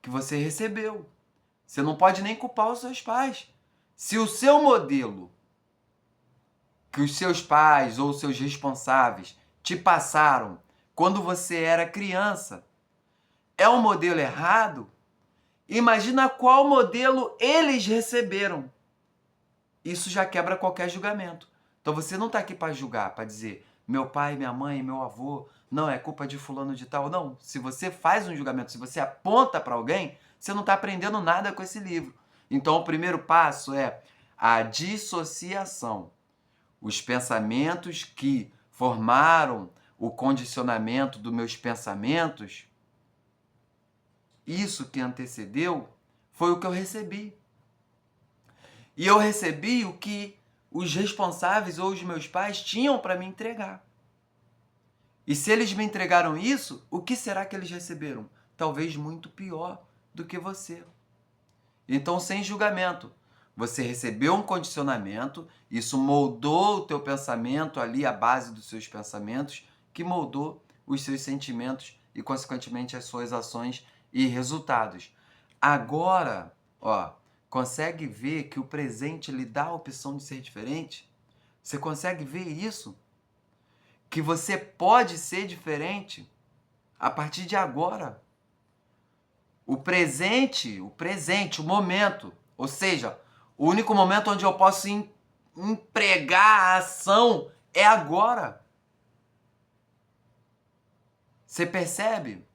que você recebeu. Você não pode nem culpar os seus pais. Se o seu modelo, que os seus pais ou os seus responsáveis te passaram quando você era criança, é um modelo errado, imagina qual modelo eles receberam. Isso já quebra qualquer julgamento. Então você não está aqui para julgar, para dizer meu pai, minha mãe, meu avô, não, é culpa de fulano de tal. Não, se você faz um julgamento, se você aponta para alguém, você não está aprendendo nada com esse livro. Então o primeiro passo é a dissociação. Os pensamentos que formaram o condicionamento dos meus pensamentos, isso que antecedeu, foi o que eu recebi. E eu recebi o que os responsáveis ou os meus pais tinham para me entregar. E se eles me entregaram isso, o que será que eles receberam? Talvez muito pior do que você. Então, sem julgamento, você recebeu um condicionamento, isso moldou o teu pensamento ali, a base dos seus pensamentos, que moldou os seus sentimentos e, consequentemente, as suas ações e resultados. Agora, consegue ver que o presente lhe dá a opção de ser diferente? Você consegue ver isso? Que você pode ser diferente a partir de agora. O presente, o momento, ou seja, o único momento onde eu posso empregar a ação é agora. Você percebe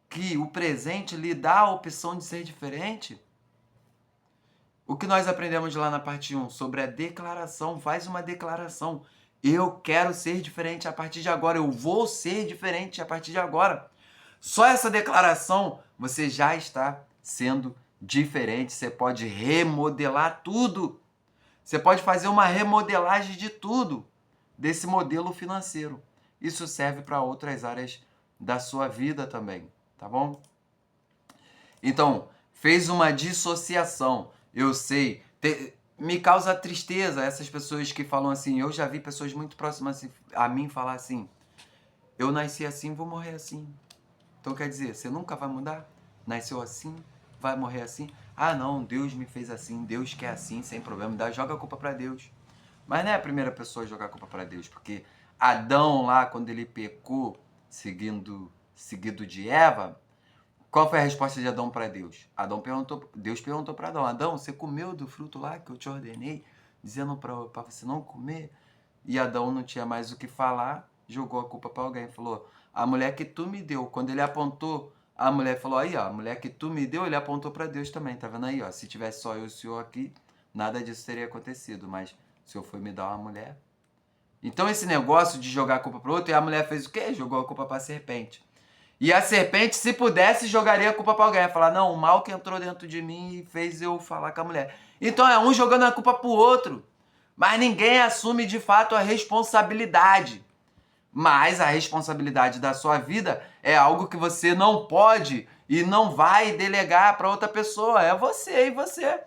que o presente lhe dá a opção de ser diferente? O que nós aprendemos lá na parte 1 sobre a declaração, faz uma declaração. Eu quero ser diferente a partir de agora, eu vou ser diferente a partir de agora. Só essa declaração, você já está sendo diferente, você pode remodelar tudo. Você pode fazer uma remodelagem de tudo desse modelo financeiro. Isso serve para outras áreas da sua vida também, tá bom? Então, fez uma dissociação. Eu sei, me causa tristeza essas pessoas que falam assim. Eu já vi pessoas muito próximas a mim falar assim: eu nasci assim, vou morrer assim. Então quer dizer, você nunca vai mudar? Nasceu assim, vai morrer assim? Ah não, Deus me fez assim, Deus quer assim, sem problema. Joga a culpa para Deus. Mas não é a primeira pessoa a jogar a culpa para Deus, porque Adão lá, quando ele pecou, seguido de Eva, qual foi a resposta de Adão para Deus? Deus perguntou para Adão: Adão, você comeu do fruto lá que eu te ordenei, dizendo para você não comer? E Adão não tinha mais o que falar, jogou a culpa para alguém, falou: a mulher que tu me deu. Quando ele apontou, a mulher falou: aí, ó, a mulher que tu me deu, ele apontou para Deus também, tá vendo aí, ó? Se tivesse só eu e o senhor aqui, nada disso teria acontecido, mas o senhor foi me dar uma mulher. Então esse negócio de jogar a culpa para o outro, e a mulher fez o quê? Jogou a culpa para a serpente. E a serpente, se pudesse, jogaria a culpa para alguém. Ia falar: não, o mal que entrou dentro de mim fez eu falar com a mulher. Então é um jogando a culpa pro outro. Mas ninguém assume de fato a responsabilidade. Mas a responsabilidade da sua vida é algo que você não pode e não vai delegar para outra pessoa. É você e você.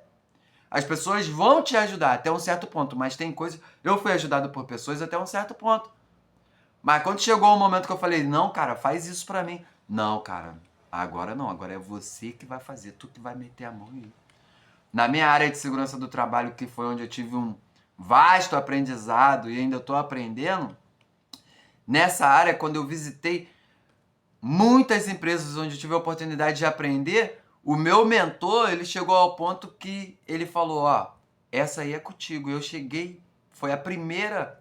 As pessoas vão te ajudar até um certo ponto, mas tem coisas... Eu fui ajudado por pessoas até um certo ponto. Mas quando chegou o momento que eu falei: não, cara, faz isso pra mim. Não, cara, agora não. Agora é você que vai fazer, tu que vai meter a mão aí. Na minha área de segurança do trabalho, que foi onde eu tive um vasto aprendizado e ainda estou aprendendo, nessa área, quando eu visitei muitas empresas onde eu tive a oportunidade de aprender, o meu mentor, ele chegou ao ponto que ele falou: essa aí é contigo. Eu cheguei, foi a primeira...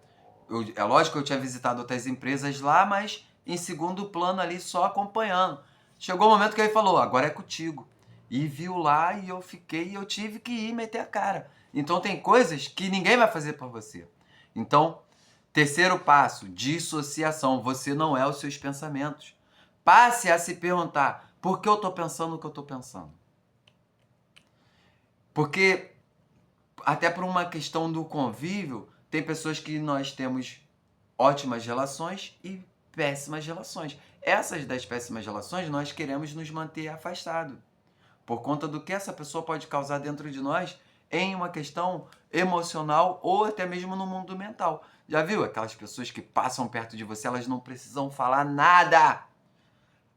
é lógico que eu tinha visitado outras empresas lá, mas em segundo plano ali, só acompanhando. Chegou o momento que ele falou: agora é contigo. E viu lá e eu fiquei, e eu tive que ir meter a cara. Então tem coisas que ninguém vai fazer por você. Então, Terceiro passo, dissociação. Você não é os seus pensamentos. Passe a se perguntar, por que eu estou pensando o que eu estou pensando? Porque, até por uma questão do convívio, tem pessoas que nós temos ótimas relações e péssimas relações. Essas das péssimas relações, nós queremos nos manter afastados, por conta do que essa pessoa pode causar dentro de nós em uma questão emocional ou até mesmo no mundo mental. Já viu aquelas pessoas que passam perto de você, elas não precisam falar nada,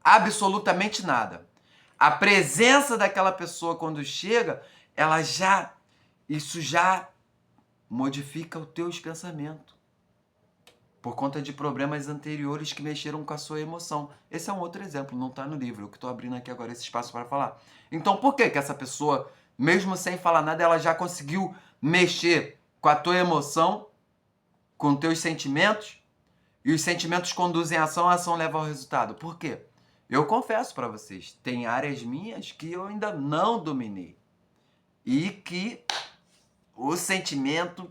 absolutamente nada. A presença daquela pessoa quando chega, isso já modifica os teus pensamentos, por conta de problemas anteriores que mexeram com a sua emoção. Esse é um outro exemplo, não está no livro, eu que estou abrindo aqui agora esse espaço para falar. Então, por que essa pessoa, mesmo sem falar nada, ela já conseguiu mexer com a tua emoção, com teus sentimentos, e os sentimentos conduzem à ação, a ação leva ao resultado? Por quê? Eu confesso para vocês, tem áreas minhas que eu ainda não dominei. E que o sentimento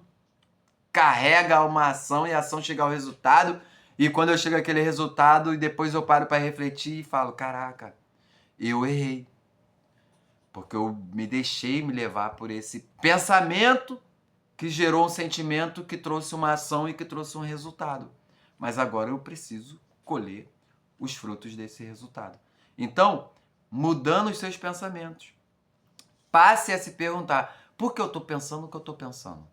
carrega uma ação e a ação chega ao resultado. E quando eu chego àquele resultado, e depois eu paro para refletir e falo, caraca, eu errei. Porque eu me deixei me levar por esse pensamento que gerou um sentimento que trouxe uma ação e que trouxe um resultado. Mas agora eu preciso colher os frutos desse resultado. Então, mudando os seus pensamentos, passe a se perguntar, por que eu estou pensando o que eu estou pensando?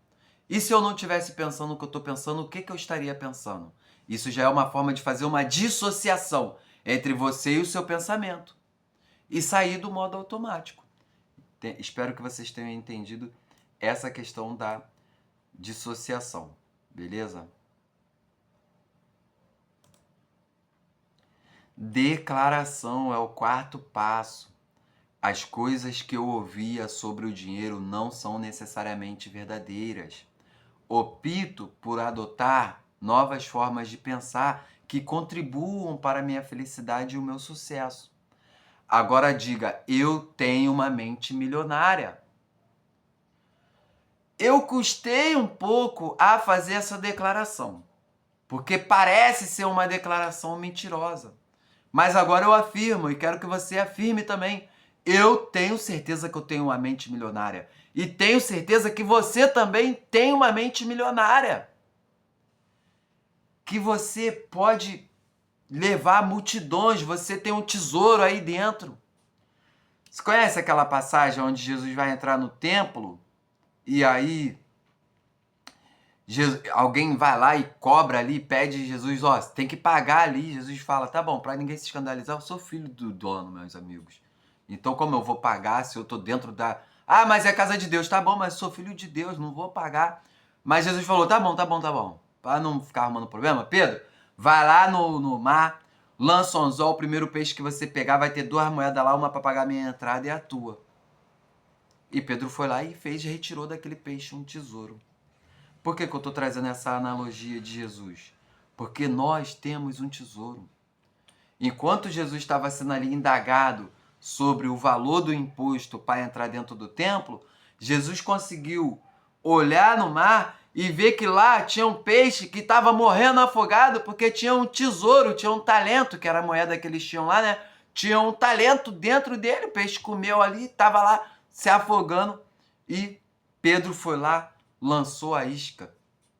E se eu não estivesse pensando o que eu estou pensando, o que eu estaria pensando? Isso já é uma forma de fazer uma dissociação entre você e o seu pensamento e sair do modo automático. Espero que vocês tenham entendido essa questão da dissociação, beleza? Declaração é o quarto passo. As coisas que eu ouvia sobre o dinheiro não são necessariamente verdadeiras. Opto por adotar novas formas de pensar que contribuam para a minha felicidade e o meu sucesso. Agora diga, eu tenho uma mente milionária. Eu custei um pouco a fazer essa declaração, porque parece ser uma declaração mentirosa. Mas agora eu afirmo e quero que você afirme também. Eu tenho certeza que eu tenho uma mente milionária. E tenho certeza que você também tem uma mente milionária. Que você pode levar multidões, você tem um tesouro aí dentro. Você conhece aquela passagem onde Jesus vai entrar no templo e aí alguém vai lá e cobra ali, pede Jesus, ó, tem que pagar ali. Jesus fala, tá bom, para ninguém se escandalizar, eu sou filho do dono, meus amigos. Então como eu vou pagar se eu tô dentro da... Ah, mas é casa de Deus, tá bom, mas sou filho de Deus, não vou pagar. Mas Jesus falou, tá bom, para não ficar arrumando problema, Pedro, vai lá no mar, lança um anzol, o primeiro peixe que você pegar vai ter 2 moedas lá, uma para pagar a minha entrada e a tua. E Pedro foi lá e retirou daquele peixe um tesouro. Por que eu estou trazendo essa analogia de Jesus? Porque nós temos um tesouro. Enquanto Jesus estava sendo ali indagado sobre o valor do imposto para entrar dentro do templo, Jesus conseguiu olhar no mar e ver que lá tinha um peixe que estava morrendo afogado porque tinha um tesouro, tinha um talento, que era a moeda que eles tinham lá, né? Tinha um talento dentro dele, o peixe comeu ali, estava lá se afogando e Pedro foi lá, lançou a isca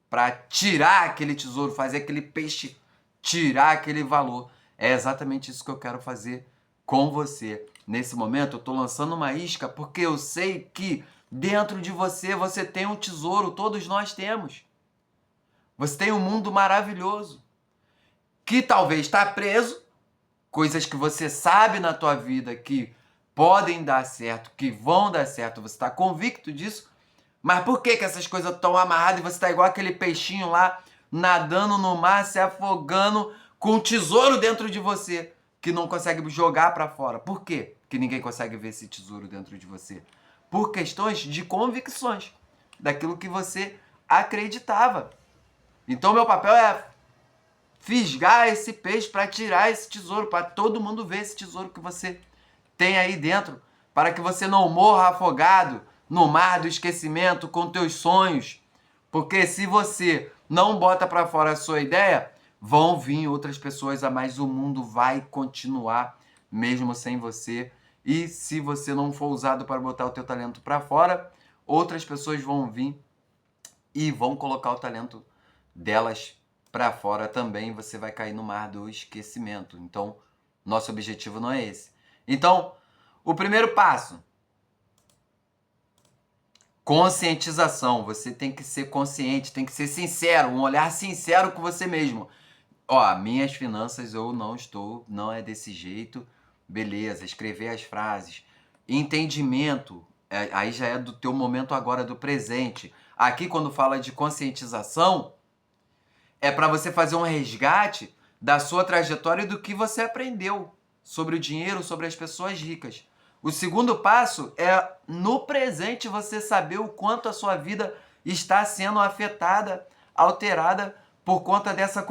para tirar aquele tesouro, fazer aquele peixe tirar aquele valor. É exatamente isso que eu quero fazer com você. Nesse momento eu estou lançando uma isca porque eu sei que dentro de você tem um tesouro, todos nós temos. Você tem um mundo maravilhoso que talvez está preso, coisas que você sabe na tua vida que podem dar certo, que vão dar certo, você está convicto disso, mas por que essas coisas estão amarradas e você está igual aquele peixinho lá, nadando no mar, se afogando, com um tesouro dentro de você, que não consegue jogar para fora? Por quê que ninguém consegue ver esse tesouro dentro de você? Por questões de convicções, daquilo que você acreditava. Então meu papel é fisgar esse peixe para tirar esse tesouro, para todo mundo ver esse tesouro que você tem aí dentro, para que você não morra afogado no mar do esquecimento com teus sonhos. Porque se você não bota para fora a sua ideia, vão vir outras pessoas a mais, o mundo vai continuar mesmo sem você. E se você não for usado para botar o teu talento para fora, outras pessoas vão vir e vão colocar o talento delas para fora também, você vai cair no mar do esquecimento. Então, nosso objetivo não é esse. Então, o primeiro passo, conscientização. Você tem que ser consciente, tem que ser sincero, um olhar sincero com você mesmo. Ó, minhas finanças eu não estou, não é desse jeito. Beleza, escrever as frases. Entendimento, aí já é do teu momento agora, do presente. Aqui, quando fala de conscientização, é para você fazer um resgate da sua trajetória e do que você aprendeu sobre o dinheiro, sobre as pessoas ricas. O segundo passo é, no presente, você saber o quanto a sua vida está sendo afetada, alterada por conta dessa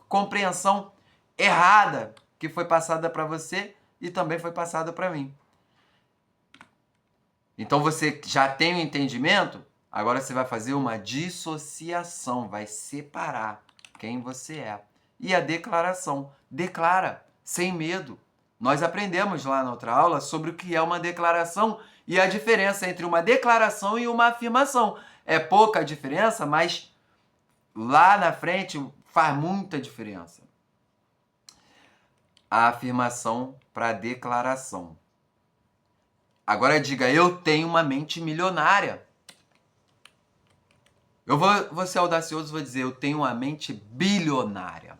compreensão errada que foi passada para você e também foi passada para mim. Então você já tem o entendimento, agora você vai fazer uma dissociação, vai separar quem você é. E a declaração, declara, sem medo. Nós aprendemos lá na outra aula sobre o que é uma declaração e a diferença entre uma declaração e uma afirmação. É pouca a diferença, mas lá na frente faz muita diferença. A afirmação para a declaração. Agora diga, eu tenho uma mente milionária. Eu vou ser audacioso e vou dizer, eu tenho uma mente bilionária.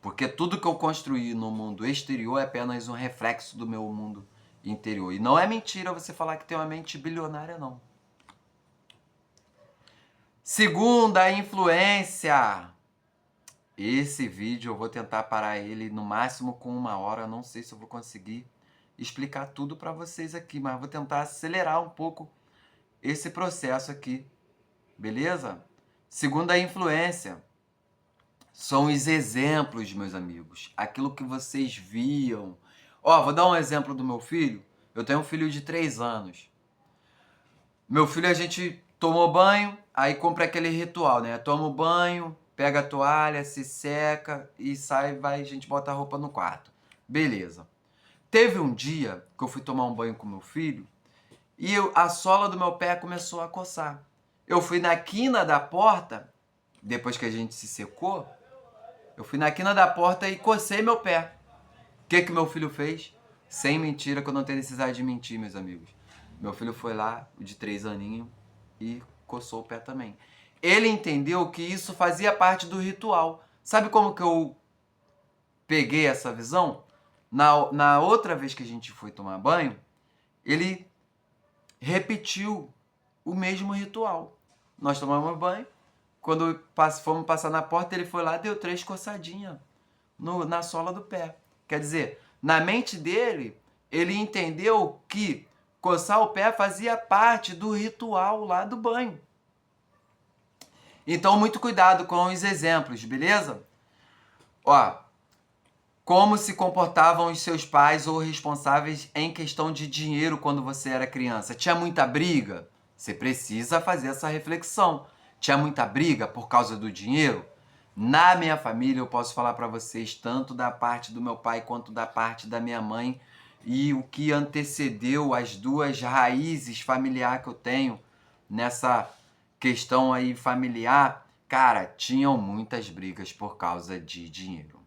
Porque tudo que eu construí no mundo exterior é apenas um reflexo do meu mundo interior. E não é mentira você falar que tem uma mente bilionária, não. Segunda influência. Esse vídeo eu vou tentar parar ele no máximo com 1 hora. Não sei se eu vou conseguir explicar tudo para vocês aqui, mas vou tentar acelerar um pouco esse processo aqui. Beleza? Segunda influência. São os exemplos, meus amigos. Aquilo que vocês viam. Ó, vou dar um exemplo do meu filho. Eu tenho um filho de 3 anos. Meu filho, a gente tomou banho, aí compra aquele ritual, né? Toma o banho, pega a toalha, se seca e sai, vai, a gente bota a roupa no quarto. Beleza. Teve um dia que eu fui tomar um banho com meu filho e a sola do meu pé começou a coçar. Eu fui na quina da porta, depois que a gente se secou, eu fui na quina da porta e cocei meu pé. O que meu filho fez? Sem mentira, que eu não tenho necessidade de mentir, meus amigos. Meu filho foi lá, de 3 aninhos, e coçou o pé também. Ele entendeu que isso fazia parte do ritual. Sabe como que eu peguei essa visão? Na outra vez que a gente foi tomar banho, ele repetiu o mesmo ritual. Nós tomamos banho, quando fomos passar na porta, ele foi lá e deu 3 coçadinhas na sola do pé. Quer dizer, na mente dele, ele entendeu que coçar o pé fazia parte do ritual lá do banho. Então, muito cuidado com os exemplos, beleza? Ó, como se comportavam os seus pais ou responsáveis em questão de dinheiro quando você era criança? Tinha muita briga? Você precisa fazer essa reflexão. Tinha muita briga por causa do dinheiro? Na minha família, eu posso falar para vocês, tanto da parte do meu pai quanto da parte da minha mãe, e o que antecedeu as 2 raízes familiares que eu tenho nessa questão aí familiar, cara, tinham muitas brigas por causa de dinheiro.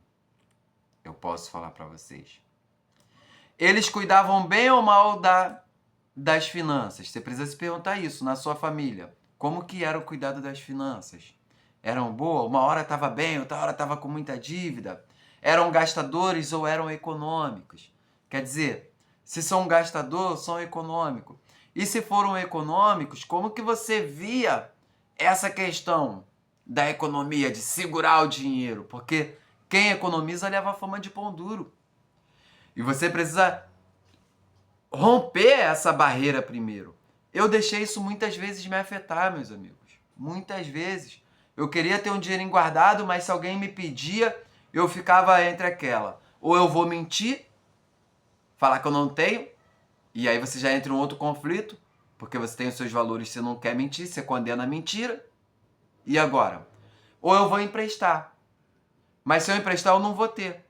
Eu posso falar para vocês. Eles cuidavam bem ou mal das finanças? Você precisa se perguntar isso na sua família. Como que era o cuidado das finanças? Eram boas? Uma hora estava bem, outra hora estava com muita dívida? Eram gastadores ou eram econômicos? Quer dizer, se são gastadores, são econômicos. E se foram econômicos, como que você via essa questão da economia, de segurar o dinheiro? Porque quem economiza leva a fama de pão duro. E você precisa romper essa barreira primeiro. Eu deixei isso muitas vezes me afetar, meus amigos. Muitas vezes. Eu queria ter um dinheirinho guardado, mas se alguém me pedia, eu ficava entre aquela. Ou eu vou mentir, falar que eu não tenho, e aí você já entra em um outro conflito, porque você tem os seus valores, você não quer mentir, você condena a mentira. E agora? Ou eu vou emprestar. Mas se eu emprestar, eu não vou ter.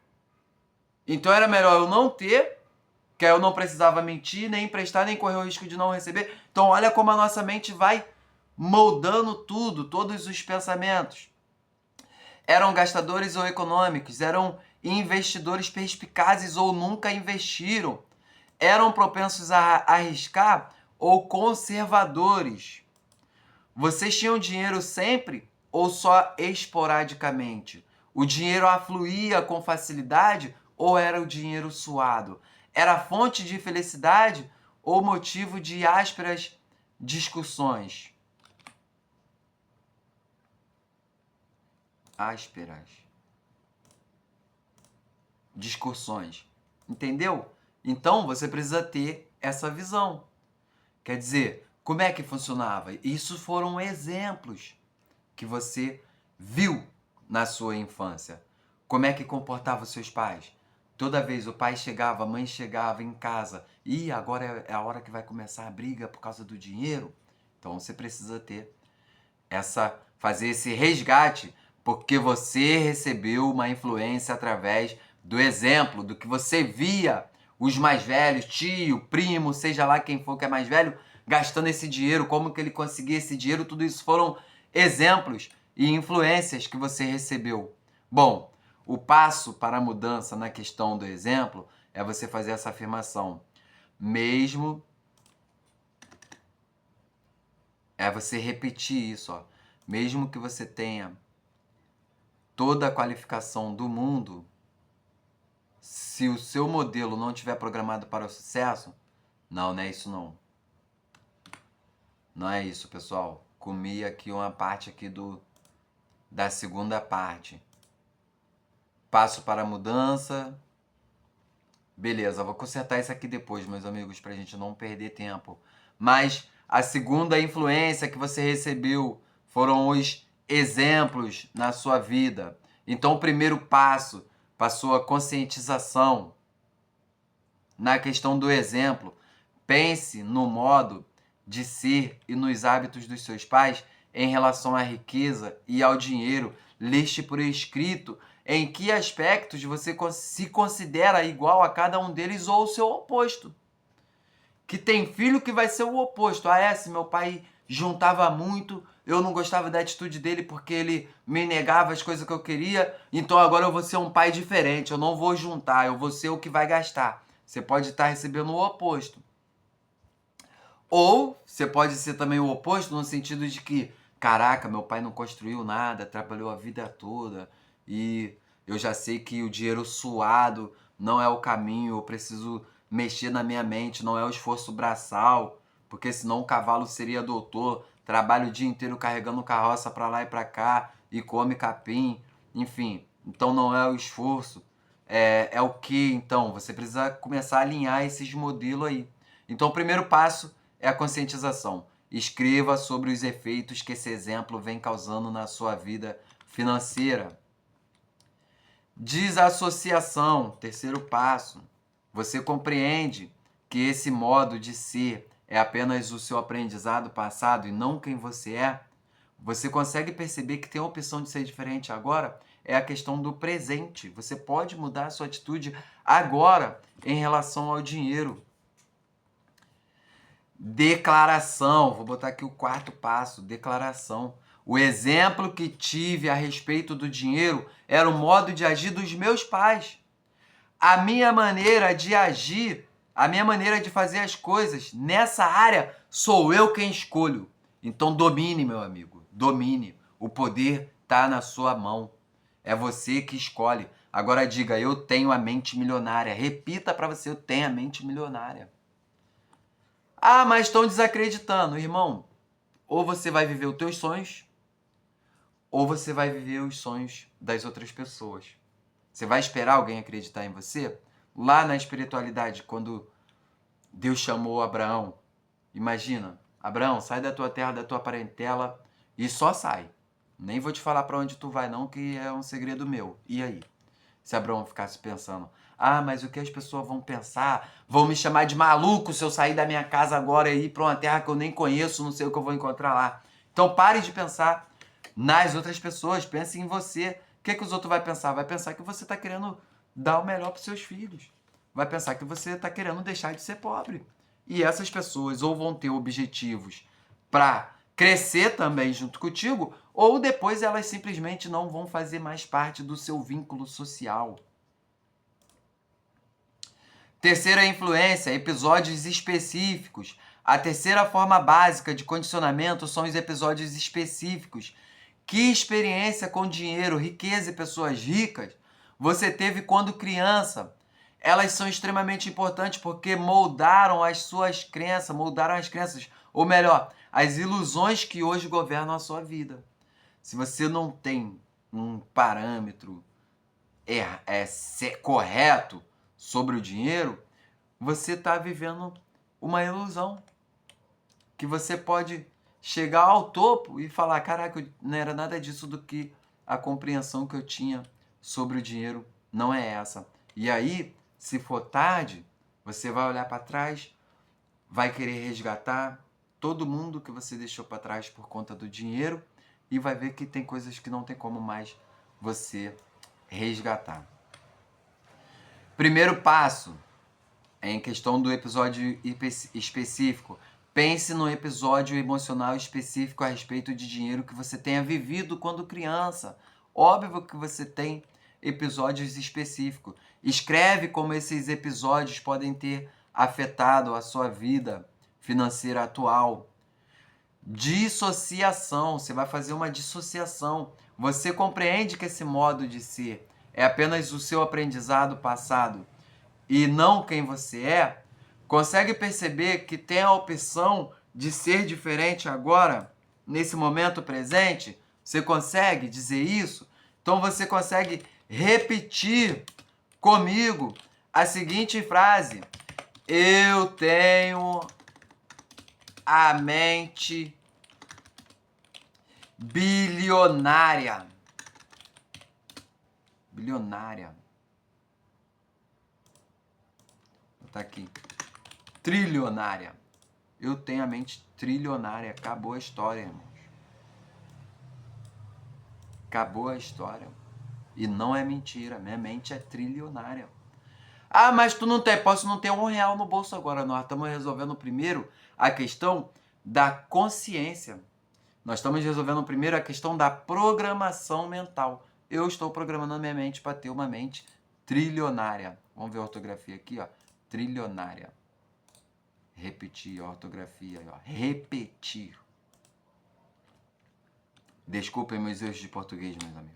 Então era melhor eu não ter, que aí eu não precisava mentir, nem emprestar, nem correr o risco de não receber. Então olha como a nossa mente vai moldando tudo, todos os pensamentos. Eram gastadores ou econômicos, eram investidores perspicazes ou nunca investiram, eram propensos a arriscar ou conservadores. Vocês tinham dinheiro sempre ou só esporadicamente? O dinheiro afluía com facilidade ou era o dinheiro suado? Era fonte de felicidade ou motivo de ásperas discussões? Ásperas discussões. Entendeu? Então você precisa ter essa visão. Quer dizer, como é que funcionava? Isso foram exemplos que você viu na sua infância. Como é que comportavam os seus pais? Toda vez o pai chegava, a mãe chegava em casa e agora é a hora que vai começar a briga por causa do dinheiro. Então você precisa ter fazer esse resgate, porque você recebeu uma influência através do exemplo, do que você via os mais velhos, tio, primo, seja lá quem for que é mais velho, gastando esse dinheiro, como que ele conseguia esse dinheiro, tudo isso foram exemplos e influências que você recebeu. Bom, o passo para a mudança na questão do exemplo é você fazer essa afirmação. É você repetir isso, ó. Mesmo que você tenha toda a qualificação do mundo, se o seu modelo não estiver programado para o sucesso, não é isso não. Não é isso, pessoal. Comi aqui uma parte aqui da segunda parte. Passo para a mudança. Beleza, vou consertar isso aqui depois, meus amigos, para a gente não perder tempo. Mas a segunda influência que você recebeu foram os exemplos na sua vida. Então, o primeiro passo para a sua conscientização na questão do exemplo. Pense no modo de ser e nos hábitos dos seus pais em relação à riqueza e ao dinheiro. Liste por escrito em que aspectos você se considera igual a cada um deles ou o seu oposto. Que tem filho que vai ser o oposto. Se meu pai juntava muito, eu não gostava da atitude dele porque ele me negava as coisas que eu queria, então agora eu vou ser um pai diferente, eu não vou juntar, eu vou ser o que vai gastar. Você pode estar recebendo o oposto. Ou você pode ser também o oposto no sentido de que, caraca, meu pai não construiu nada, trabalhou a vida toda e eu já sei que o dinheiro suado não é o caminho, eu preciso mexer na minha mente, não é o esforço braçal, porque senão o cavalo seria doutor, trabalha o dia inteiro carregando carroça para lá e para cá e come capim, enfim, então não é o esforço. É o que, então? Você precisa começar a alinhar esses modelos aí. Então, o primeiro passo é a conscientização. Escreva sobre os efeitos que esse exemplo vem causando na sua vida financeira. Desassociação, terceiro passo. Você compreende que esse modo de ser é apenas o seu aprendizado passado e não quem você é? Você consegue perceber que tem a opção de ser diferente agora? É a questão do presente. Você pode mudar a sua atitude agora em relação ao dinheiro. Declaração. Vou botar aqui o quarto passo, declaração. O exemplo que tive a respeito do dinheiro era o modo de agir dos meus pais. A minha maneira de agir, a minha maneira de fazer as coisas nessa área, sou eu quem escolho. Então domine, meu amigo, domine. O poder está na sua mão. É você que escolhe. Agora diga, eu tenho a mente milionária. Repita para você, eu tenho a mente milionária. Mas estão desacreditando. Irmão, ou você vai viver os teus sonhos, ou você vai viver os sonhos das outras pessoas. Você vai esperar alguém acreditar em você? Lá na espiritualidade, quando Deus chamou Abraão, imagina, Abraão, sai da tua terra, da tua parentela e só sai. Nem vou te falar para onde tu vai não, que é um segredo meu. E aí? Se Abraão ficasse pensando, mas o que as pessoas vão pensar? Vão me chamar de maluco se eu sair da minha casa agora e ir para uma terra que eu nem conheço, não sei o que eu vou encontrar lá. Então pare de pensar nas outras pessoas, pense em você. O que os outros vão pensar? Vai pensar que você está querendo dar o melhor para os seus filhos. Vai pensar que você está querendo deixar de ser pobre. E essas pessoas ou vão ter objetivos para crescer também junto contigo, ou depois elas simplesmente não vão fazer mais parte do seu vínculo social. Terceira influência, episódios específicos. A terceira forma básica de condicionamento são os episódios específicos. Que experiência com dinheiro, riqueza e pessoas ricas você teve quando criança? Elas são extremamente importantes porque moldaram as suas crenças, moldaram as crenças, ou melhor, as ilusões que hoje governam a sua vida. Se você não tem um parâmetro correto sobre o dinheiro, você está vivendo uma ilusão. Que você pode chegar ao topo e falar, caraca, não era nada disso do que a compreensão que eu tinha sobre o dinheiro não é essa. E aí, se for tarde, você vai olhar para trás, vai querer resgatar todo mundo que você deixou para trás por conta do dinheiro e vai ver que tem coisas que não tem como mais você resgatar. Primeiro passo, em questão do episódio específico, pense no episódio emocional específico a respeito de dinheiro que você tenha vivido quando criança. Óbvio que você tem episódios específicos. Escreve como esses episódios podem ter afetado a sua vida financeira atual. Dissociação. Você vai fazer uma dissociação. Você compreende que esse modo de ser é apenas o seu aprendizado passado e não quem você é? Consegue perceber que tem a opção de ser diferente agora, nesse momento presente? Você consegue dizer isso? Então você consegue repetir comigo a seguinte frase: eu tenho a mente bilionária. Bilionária. Vou botar aqui. Trilionária. Eu tenho a mente trilionária. Acabou a história, irmãos. Acabou a história. E não é mentira. Minha mente é trilionária. Ah, mas tu não tem. Posso não ter R$1 no bolso agora. Nós estamos resolvendo primeiro a questão da consciência. Nós estamos resolvendo primeiro a questão da programação mental. Eu estou programando a minha mente para ter uma mente trilionária. Vamos ver a ortografia aqui, ó. Trilionária. Repetir a ortografia, ó. Repetir. Desculpem meus erros de português, meus amigos.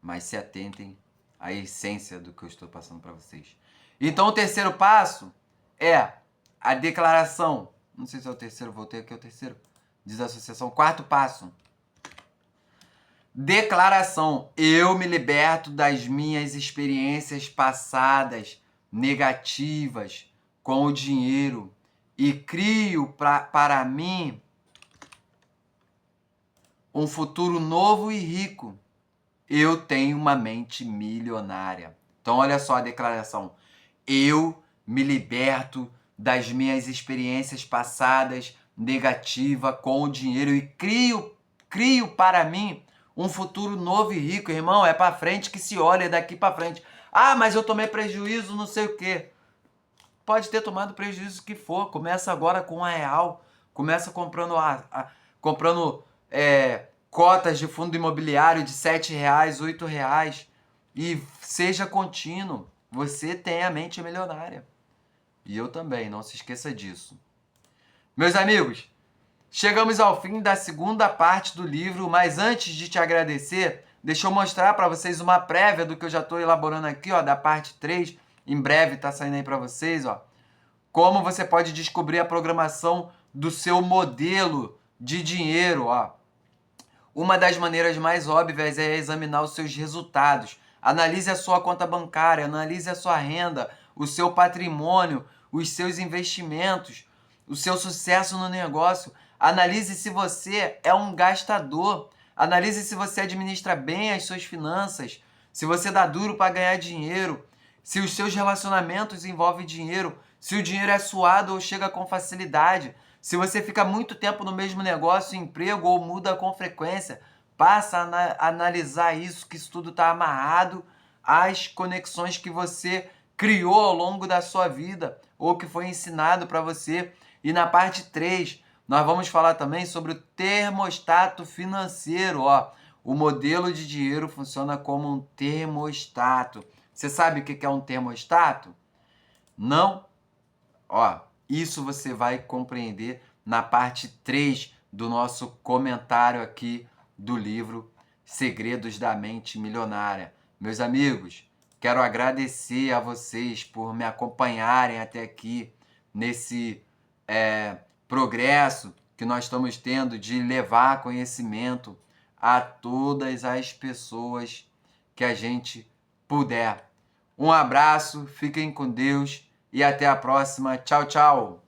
Mas se atentem à essência do que eu estou passando para vocês. Então, o terceiro passo é a declaração. Não sei se é o terceiro, voltei aqui, é o terceiro. Desassociação. Quarto passo. Declaração. Eu me liberto das minhas experiências passadas negativas com o dinheiro e crio para mim um futuro novo e rico. Eu tenho uma mente milionária. Então, olha só a declaração. Eu me liberto das minhas experiências passadas negativas com o dinheiro e crio para mim um futuro novo e rico. Irmão, é para frente que se olha, é daqui para frente. Ah, mas eu tomei prejuízo, não sei o quê. Pode ter tomado prejuízo que for. Começa agora com R$1. Começa comprando cotas de fundo imobiliário de R$7, R$8. E seja contínuo. Você tem a mente milionária. E eu também, não se esqueça disso. Meus amigos, chegamos ao fim da segunda parte do livro, mas antes de te agradecer, deixa eu mostrar para vocês uma prévia do que eu já estou elaborando aqui, ó, da parte 3. Em breve está saindo aí para vocês, ó. Como você pode descobrir a programação do seu modelo de dinheiro, ó. Uma das maneiras mais óbvias é examinar os seus resultados. Analise a sua conta bancária, analise a sua renda, o seu patrimônio, os seus investimentos, o seu sucesso no negócio. Analise se você é um gastador. Analise se você administra bem as suas finanças, se você dá duro para ganhar dinheiro, se os seus relacionamentos envolvem dinheiro, se o dinheiro é suado ou chega com facilidade, Se você fica muito tempo no mesmo negócio, emprego ou muda com frequência, passa a analisar isso, que isso tudo está amarrado às conexões que você criou ao longo da sua vida ou que foi ensinado para você. E na parte 3, nós vamos falar também sobre o termostato financeiro. Ó, o modelo de dinheiro funciona como um termostato. Você sabe o que é um termostato? Não? Ó, isso você vai compreender na parte 3 do nosso comentário aqui do livro Segredos da Mente Milionária. Meus amigos, quero agradecer a vocês por me acompanharem até aqui nesse progresso que nós estamos tendo de levar conhecimento a todas as pessoas que a gente puder. Um abraço, fiquem com Deus e até a próxima. Tchau, tchau!